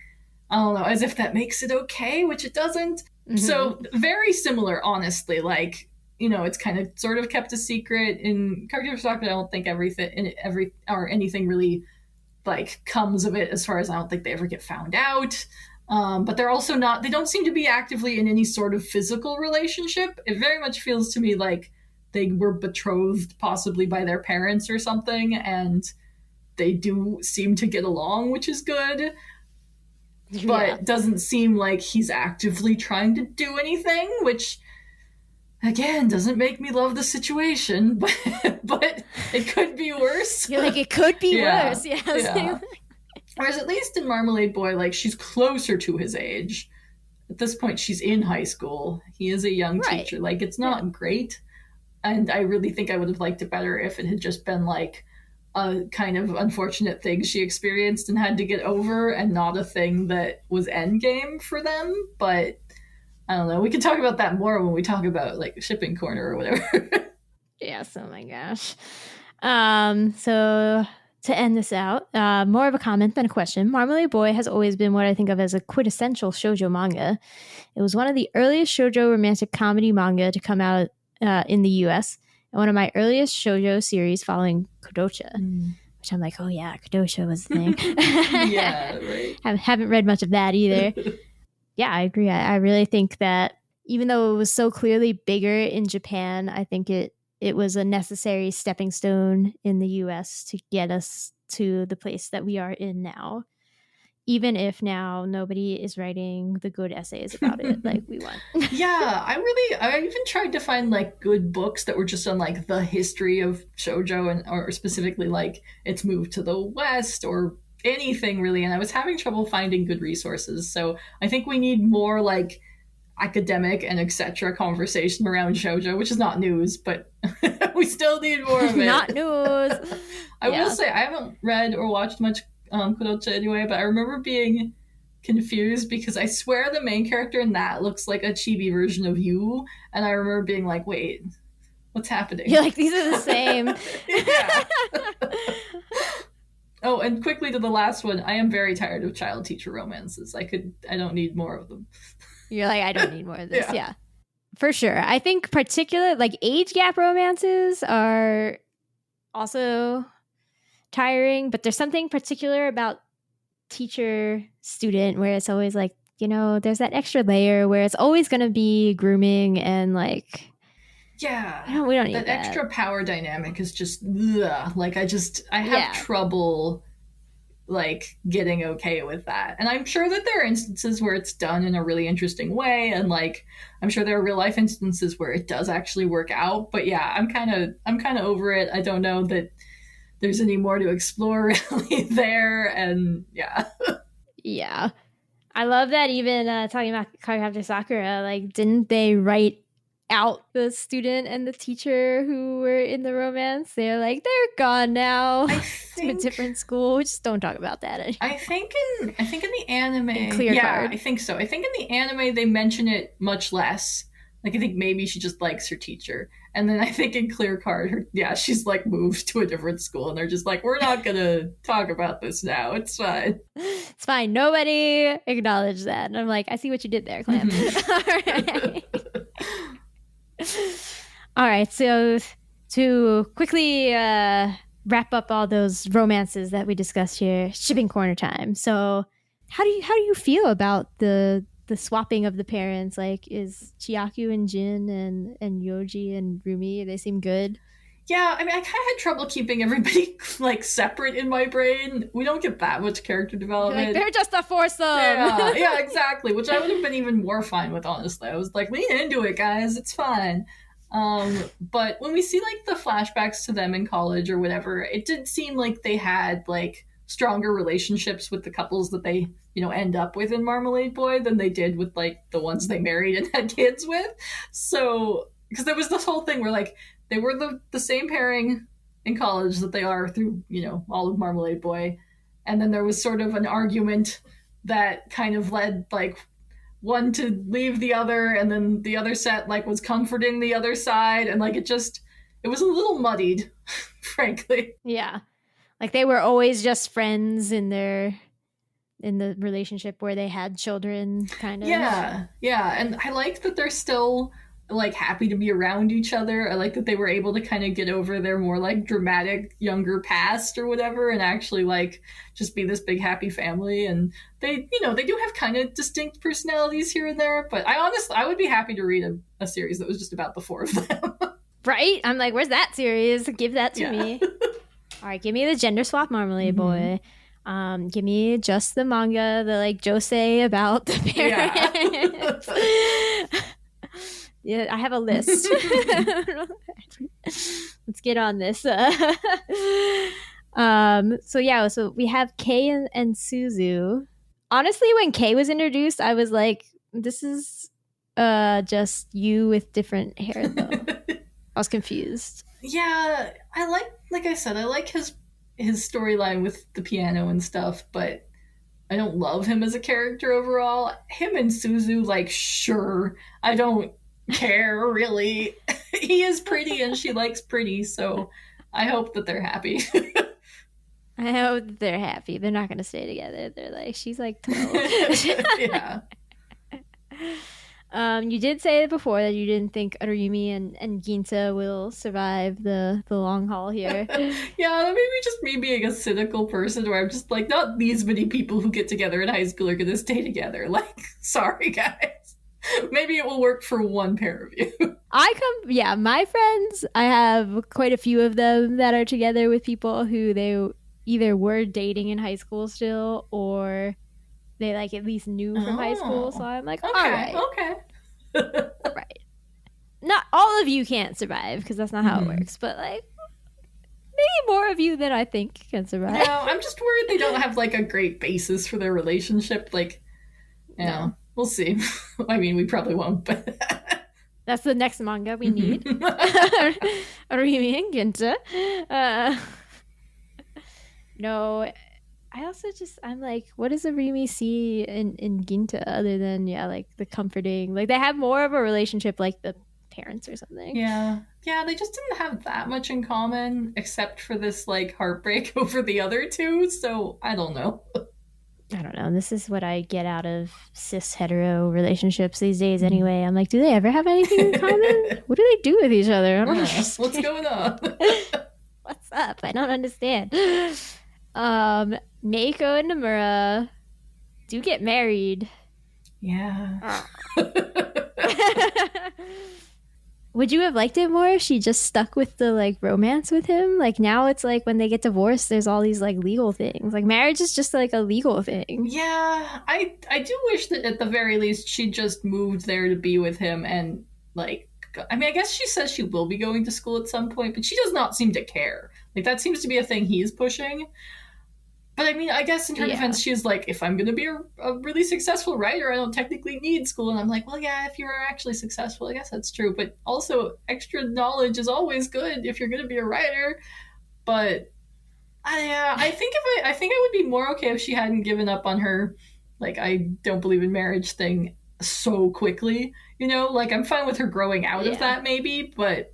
I don't know, as if that makes it okay, which it doesn't. Mm-hmm. So very similar, honestly. Like, you know, it's kind of sort of kept a secret in Cardcaptor Sakura. I don't think anything really like comes of it as far as I don't think they ever get found out. But they're also not. They don't seem to be actively in any sort of physical relationship. It very much feels to me like they were betrothed, possibly by their parents or something, and they do seem to get along, which is good. But doesn't seem like he's actively trying to do anything, which again doesn't make me love the situation, but it could be worse. You're like, it could be worse. Yes. Yeah. Whereas at least in Marmalade Boy, like she's closer to his age. At this point, she's in high school. He is a young teacher. Like, it's not great. And I really think I would have liked it better if it had just been like a kind of unfortunate thing she experienced and had to get over and not a thing that was endgame for them. But I don't know. We can talk about that more when we talk about like Shipping Corner or whatever. Yes. Oh my gosh. So to end this out, more of a comment than a question. Marmalade Boy has always been what I think of as a quintessential shoujo manga. It was one of the earliest shoujo romantic comedy manga to come out in the US, and one of my earliest shoujo series following Kodocha, which I'm like, oh yeah, Kodocha was the thing. Yeah, right. I haven't read much of that either. Yeah, I agree. I really think that even though it was so clearly bigger in Japan, I think it was a necessary stepping stone in the US to get us to the place that we are in now. Even if now nobody is writing the good essays about it like we want. Yeah, I even tried to find like good books that were just on like the history of shoujo or specifically like its move to the West or anything really, and I was having trouble finding good resources. So I think we need more like academic and etc. conversation around shoujo, which is not news, but we still need more of it. Not news. I will say I haven't read or watched much Kodocha anyway, but I remember being confused because I swear the main character in that looks like a chibi version of Yuu, and I remember being like, wait, what's happening? You're like, these are the same. Yeah. Oh, and quickly to the last one, I am very tired of child teacher romances. I don't need more of them. You're like, I don't need more of this. Yeah. For sure. I think particular like age gap romances are also tiring, but there's something particular about teacher student where it's always like, you know, there's that extra layer where it's always going to be grooming and like, yeah, we don't need that that. extra power dynamic is just ugh. Like I have trouble like getting okay with that. And I'm sure that there are instances where it's done in a really interesting way, and like I'm sure there are real life instances where it does actually work out. But yeah, I'm kind of over it. I don't know that there's any more to explore really there, and yeah. I love that. Even talking about Cardcaptor Sakura, like didn't they write out the student and the teacher who were in the romance? They're like, they're gone now to a different school. We just don't talk about that anymore. I think in the anime, Clear card. I think so. I think in the anime they mention it much less. Like I think maybe she just likes her teacher, and then I think in Clear Card, she's like moved to a different school, and they're just like, we're not gonna talk about this now. It's fine. It's fine. Nobody acknowledged that, and I'm like, I see what you did there, Clam. All right. So to quickly wrap up all those romances that we discussed here, shipping corner time. So how do you feel about the swapping of the parents? Like, is Chiyaku and Jin and Yoji and Rumi, they seem good? Yeah, I mean, I kind of had trouble keeping everybody like separate in my brain. We don't get that much character development. Like, they're just a foursome. Yeah, exactly. Which I would have been even more fine with, honestly. I was like, lean into it, guys. It's fine. But when we see like the flashbacks to them in college or whatever, it did seem like they had like stronger relationships with the couples that they, end up with in Marmalade Boy than they did with like the ones they married and had kids with. So, because there was this whole thing where like they were the same pairing in college that they are through, all of Marmalade Boy. And then there was sort of an argument that kind of led like one to leave the other, and then the other set like was comforting the other side, and like it was a little muddied, frankly. Yeah. Like they were always just friends in the relationship where they had children, kind of. Yeah. And I like that they're still like happy to be around each other. I like that they were able to kind of get over their more like dramatic younger past or whatever and actually like just be this big happy family. And they do have kind of distinct personalities here and there, but I would be happy to read a series that was just about the four of them. Right? I'm like, where's that series? Give that to me. All right, give me the gender swap Marmalade Boy. Give me just the manga, the like josei about the parents. Yeah, I have a list. Let's get on this. So we have Kei and Suzu. Honestly, when Kei was introduced, I was like, this is just you with different hair, though. I was confused. Yeah, like I said, I like his storyline with the piano and stuff, but I don't love him as a character overall. Him and Suzu, like, sure, I don't care, really. He is pretty and she likes pretty, so I hope that they're happy. I hope that they're happy. They're not going to stay together. They're like, she's like 12. Yeah. You did say before that you didn't think Arumi and Ginta will survive the long haul here. Yeah, maybe just me being a cynical person where I'm just like, not these many people who get together in high school are going to stay together. Like, sorry, guys. Maybe it will work for one pair of you. My friends, I have quite a few of them that are together with people who they either were dating in high school still or they like at least knew from high school. So I'm like, okay. Right. Not all of you can't survive because that's not how it works, but like maybe more of you than I think can survive. No, I'm just worried they don't have like a great basis for their relationship. Like, no. We'll see. I mean, we probably won't, but that's the next manga we need. Arumi and Ginta. No, I also I'm like, what does Arumi see in Ginta other than like the comforting? Like they have more of a relationship like the parents or something. Yeah, they just didn't have that much in common except for this like heartbreak over the other two. So I don't know. I don't know. This is what I get out of cis hetero relationships these days anyway. I'm like, do they ever have anything in common? What do they do with each other? I don't understand. What's going on? What's up? I don't understand. Meiko and Namura do get married. Yeah. Would you have liked it more if she just stuck with the like romance with him? Like now it's like when they get divorced, there's all these like legal things. Like marriage is just like a legal thing. Yeah, I do wish that at the very least she just moved there to be with him and like, I mean, I guess she says she will be going to school at some point, but she does not seem to care. Like that seems to be a thing he's pushing. But I mean, I guess in her defense, she's like, if I'm going to be a really successful writer, I don't technically need school. And I'm like, well, yeah, if you are actually successful, I guess that's true. But also, extra knowledge is always good if you're going to be a writer. But I think I would be more okay if she hadn't given up on her, like, I don't believe in marriage thing so quickly. You know, like, I'm fine with her growing out of that you but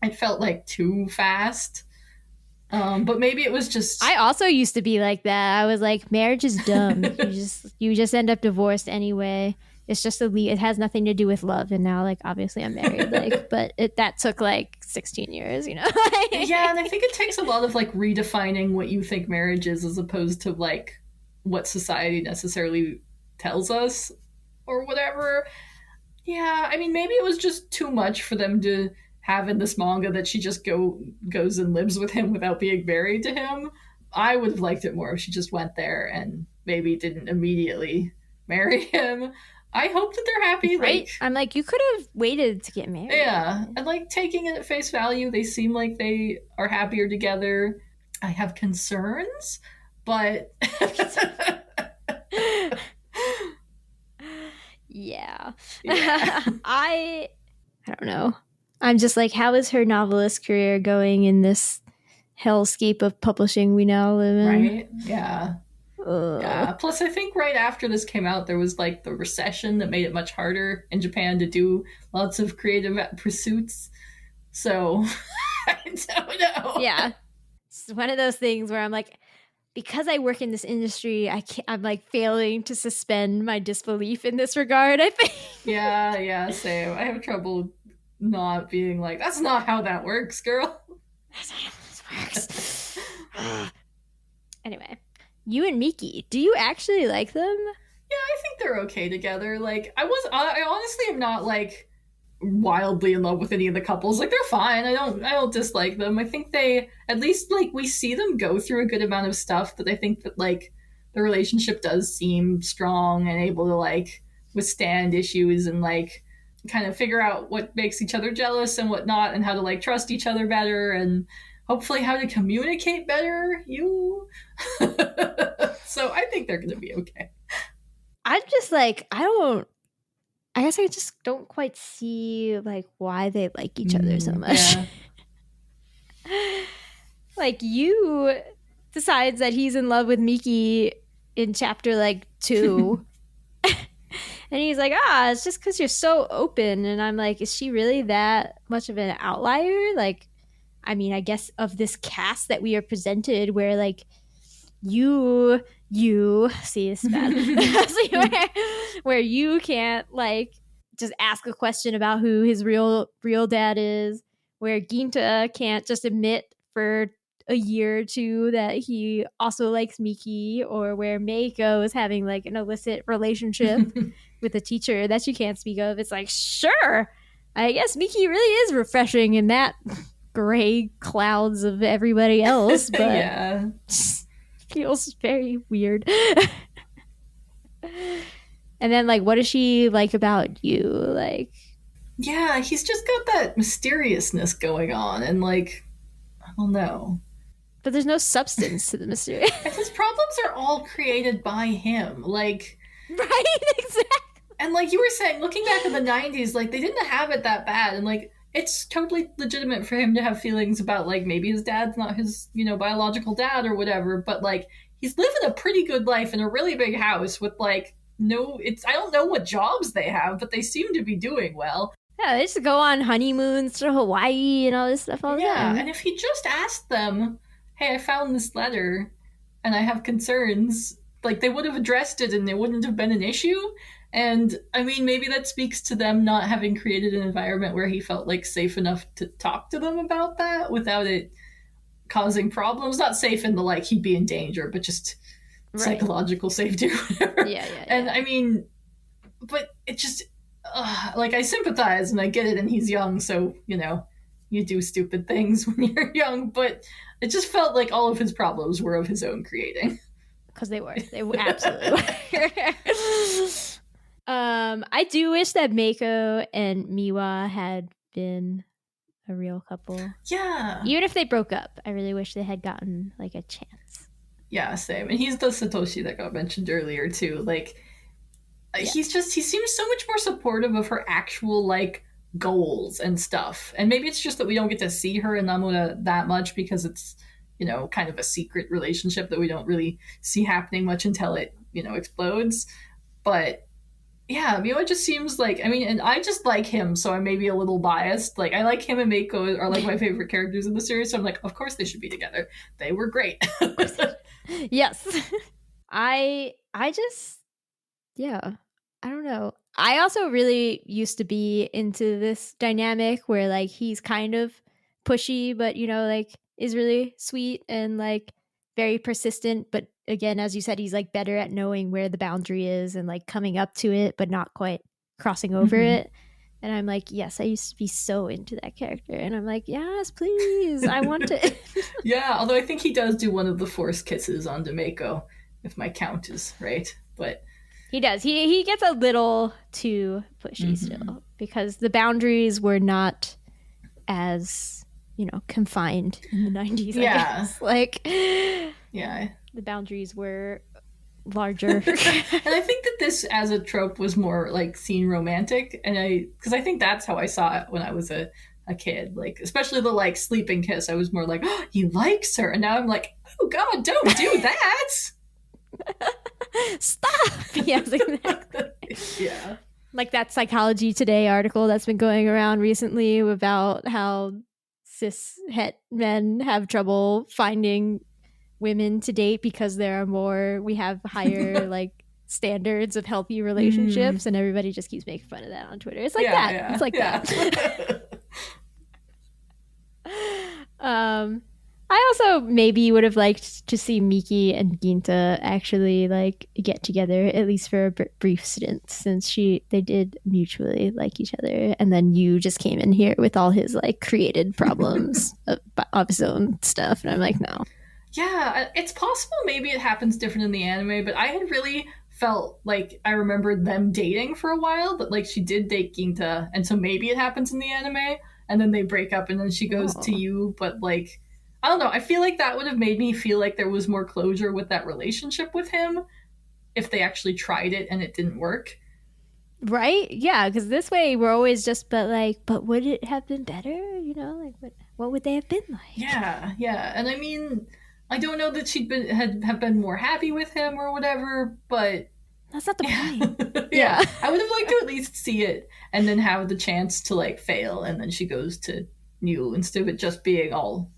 it felt like too fast. But maybe it was just... I also used to be like that. I was like, marriage is dumb. you just end up divorced anyway. It's just it has nothing to do with love. And now, like, obviously I'm married. Like, but that took like 16 years, you know? Yeah, and I think it takes a lot of like redefining what you think marriage is as opposed to like what society necessarily tells us or whatever. Yeah, I mean, maybe it was just too much for them to have in this manga that she just goes and lives with him without being married to him. I would have liked it more if she just went there and maybe didn't immediately marry him. I hope that they're happy. Right? Like, I'm like, you could have waited to get married. yeah, and like taking it at face value, they seem like they are happier together. I have concerns, but yeah. Yeah. I don't know. I'm just like, how is her novelist career going in this hellscape of publishing we now live in? Right? Yeah. Yeah. Plus, I think right after this came out, there was like the recession that made it much harder in Japan to do lots of creative pursuits. So, I don't know. Yeah. It's one of those things where I'm like, because I work in this industry, I'm like failing to suspend my disbelief in this regard, I think. Yeah, same. I have trouble not being like, that's not how that works, girl. That's not how this works. Anyway, you and Miki, do you actually like them? Yeah, I think they're okay together. Like, I honestly am not like wildly in love with any of the couples. Like, they're fine. I don't dislike them. I think they, at least like we see them go through a good amount of stuff that I think that like the relationship does seem strong and able to like withstand issues and like kind of figure out what makes each other jealous and what not, and how to like trust each other better, and hopefully how to communicate better. So I think they're gonna be okay. I'm just like, I guess I just don't quite see like why they like each other so much. Yeah. Like, Yuu decides that he's in love with Miki in chapter like 2. And he's like, it's just because you're so open. And I'm like, is she really that much of an outlier? Like, I mean, I guess of this cast that we are presented, where like you see, it's bad. where you can't like just ask a question about who his real dad is, where Ginta can't just admit for a year or two that he also likes Miki, or where Meiko is having like an illicit relationship with a teacher that you can't speak of. It's like, sure, I guess Miki really is refreshing in that gray clouds of everybody else, but Yeah, feels very weird. And then like, what does she like about you? Like, yeah, he's just got that mysteriousness going on, and like, I don't know. but there's no substance to the mystery. And his problems are all created by him. Like, Right? Exactly. and like you were saying, looking back in the 90s, like they didn't have it that bad, and like it's totally legitimate for him to have feelings about like maybe his dad's not his, biological dad or whatever, but like he's living a pretty good life in a really big house with like I don't know what jobs they have, but they seem to be doing well. Yeah, they just go on honeymoons to Hawaii and all this stuff all the time. And if he just asked them, hey, I found this letter and I have concerns, like they would have addressed it and it wouldn't have been an issue. And I mean, maybe that speaks to them not having created an environment where he felt like safe enough to talk to them about that without it causing problems. Not safe in the like he'd be in danger, but just psychological safety or whatever. Yeah. And I mean, but it just, like I sympathize and I get it, and he's young, so, you do stupid things when you're young, but it just felt like all of his problems were of his own creating. Because they were absolutely were. I do wish that Meiko and Miwa had been a real couple. Yeah. Even if they broke up, I really wish they had gotten like a chance. Yeah, same. And he's the Satoshi that got mentioned earlier too. Like, he seems so much more supportive of her actual like goals and stuff. And maybe it's just that we don't get to see her and Namura that much because it's, kind of a secret relationship that we don't really see happening much until it, explodes. But yeah, Miwa just seems like, and I just like him, so I may be a little biased. Like, I like him and Meiko are like my favorite characters in the series, so I'm like, of course they should be together. They were great. Yes. I just, yeah, I don't know. I also really used to be into this dynamic where like he's kind of pushy, but like is really sweet and like very persistent. But again, as you said, he's like better at knowing where the boundary is and like coming up to it, but not quite crossing over it. And I'm like, yes, I used to be so into that character. And I'm like, yes, please, I want to. Yeah, although I think he does do one of the forced kisses on Meiko, if my count is right. But He does. He gets a little too pushy still, because the boundaries were not as, confined in the 90s, I guess. Like, yeah. The boundaries were larger. And I think that this, as a trope, was more like scene romantic, because I think that's how I saw it when I was a kid. Like, especially the like sleeping kiss, I was more like, oh, he likes her, and now I'm like, oh god, don't do that. Stop. Yes, exactly. Yeah. Like that Psychology Today article that's been going around recently about how cis het men have trouble finding women to date because we have higher like standards of healthy relationships, and everybody just keeps making fun of that on Twitter. It's like that. Yeah, it's like that. I also maybe would have liked to see Miki and Ginta actually like get together, at least for a brief stint, since they did mutually like each other, and then Yuu just came in here with all his like created problems of his own stuff, and I'm like, no. Yeah, it's possible maybe it happens different in the anime, but I had really felt like I remembered them dating for a while, but like she did date Ginta, and so maybe it happens in the anime, and then they break up, and then she goes to Yuu, but like, I don't know, I feel like that would have made me feel like there was more closure with that relationship with him if they actually tried it and it didn't work. Right? Yeah, because this way we're always just, but would it have been better? Like what would they have been like? Yeah. And I mean, I don't know that she'd have been more happy with him or whatever, but that's not the point. Yeah. I would have liked to at least see it and then have the chance to like fail, and then she goes to Yuu instead of it just being all,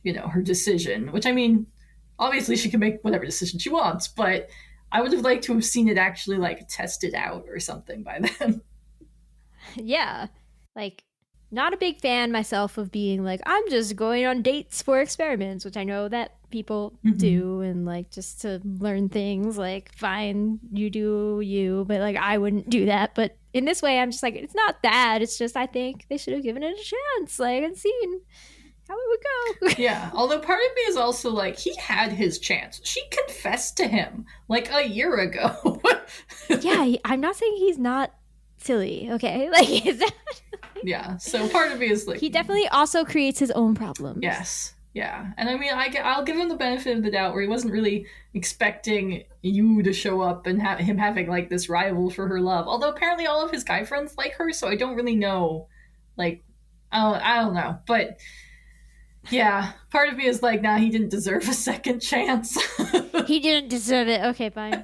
her decision, which I mean, obviously she can make whatever decision she wants, but I would have liked to have seen it actually like tested out or something by then. Yeah. Like, not a big fan myself of being like, I'm just going on dates for experiments, which I know that people do, and like just to learn things, like, fine, you do you, but like I wouldn't do that. But in this way, I'm just like, it's not that, it's just I think they should have given it a chance, like, and seen how it would go. Yeah, although part of me is also like, he had his chance. She confessed to him like a year ago. Yeah, I'm not saying he's not silly, okay? Like, is that... Yeah, so part of me is like, he definitely also creates his own problems. Yes, yeah, and I mean, I'll give him the benefit of the doubt where he wasn't really expecting you to show up and him having like this rival for her love. Although apparently all of his guy friends like her, so I don't really know. Like, I don't know, but yeah, part of me is like, nah, he didn't deserve a second chance. He didn't deserve it. Okay, fine,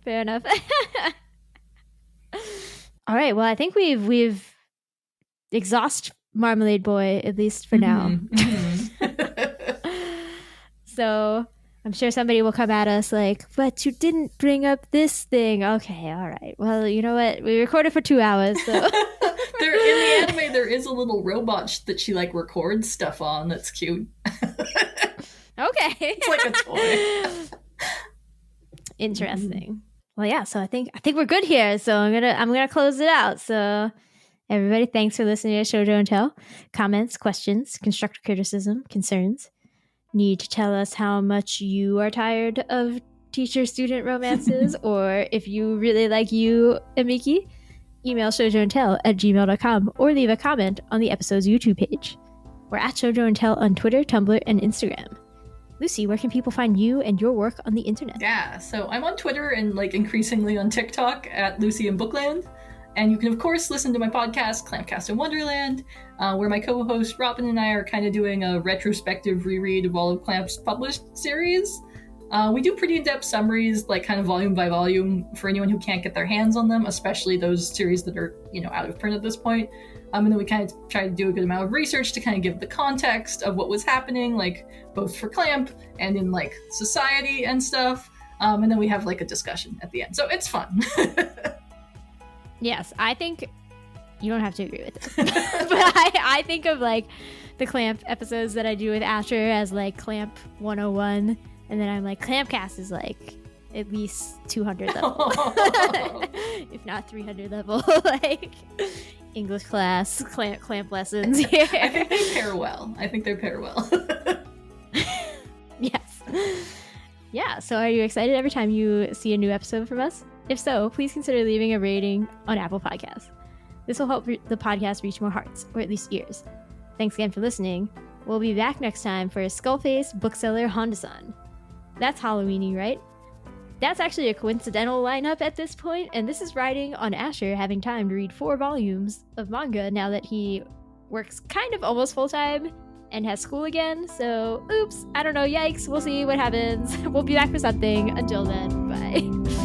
fair enough. All right, well, I think we've exhaust Marmalade Boy, at least for now. So I'm sure somebody will come at us like, but you didn't bring up this thing. Okay, all right. Well, you know what? We recorded for 2 hours, so... In the anime, there is a little robot that she like records stuff on. That's cute. Okay, it's like a toy. Interesting. Well, yeah. So I think we're good here. So I'm gonna close it out. So everybody, thanks for listening to Shojo Tell. Comments, questions, constructive criticism, concerns. Need to tell us how much you are tired of teacher-student romances, or if you really like Yuu and Miki. Email shoujoandtell@gmail.com or leave a comment on the episode's YouTube page. We're at Shojo and Tell on Twitter, Tumblr, and Instagram. Lucy, where can people find you and your work on the internet? Yeah, so I'm on Twitter and like increasingly on TikTok at Lucy in Bookland. And you can, of course, listen to my podcast, CLAMPcast in Wonderland, where my co-host Robin and I are kind of doing a retrospective reread of all of Clamp's published series. We do pretty in-depth summaries, like kind of volume by volume, for anyone who can't get their hands on them, especially those series that are, out of print at this point. And then we kind of try to do a good amount of research to kind of give the context of what was happening, like both for Clamp and in like society and stuff. And then we have like a discussion at the end. So it's fun. Yes, I think you don't have to agree with this. But I think of like the Clamp episodes that I do with Asher as like Clamp 101. And then I'm like, CLAMPcast is like at least 200 level, if not 300 level, like English class, clamp lessons here. I think they pair well. Yes. Yeah, so are you excited every time you see a new episode from us? If so, please consider leaving a rating on Apple Podcasts. This will help the podcast reach more hearts, or at least ears. Thanks again for listening. We'll be back next time for Skullface Bookseller Honda-san. That's Halloween-y, right? That's actually a coincidental lineup at this point, and this is riding on Asher having time to read 4 volumes of manga now that he works kind of almost full-time and has school again. So, oops, I don't know, yikes, we'll see what happens. We'll be back for something. Until then, bye.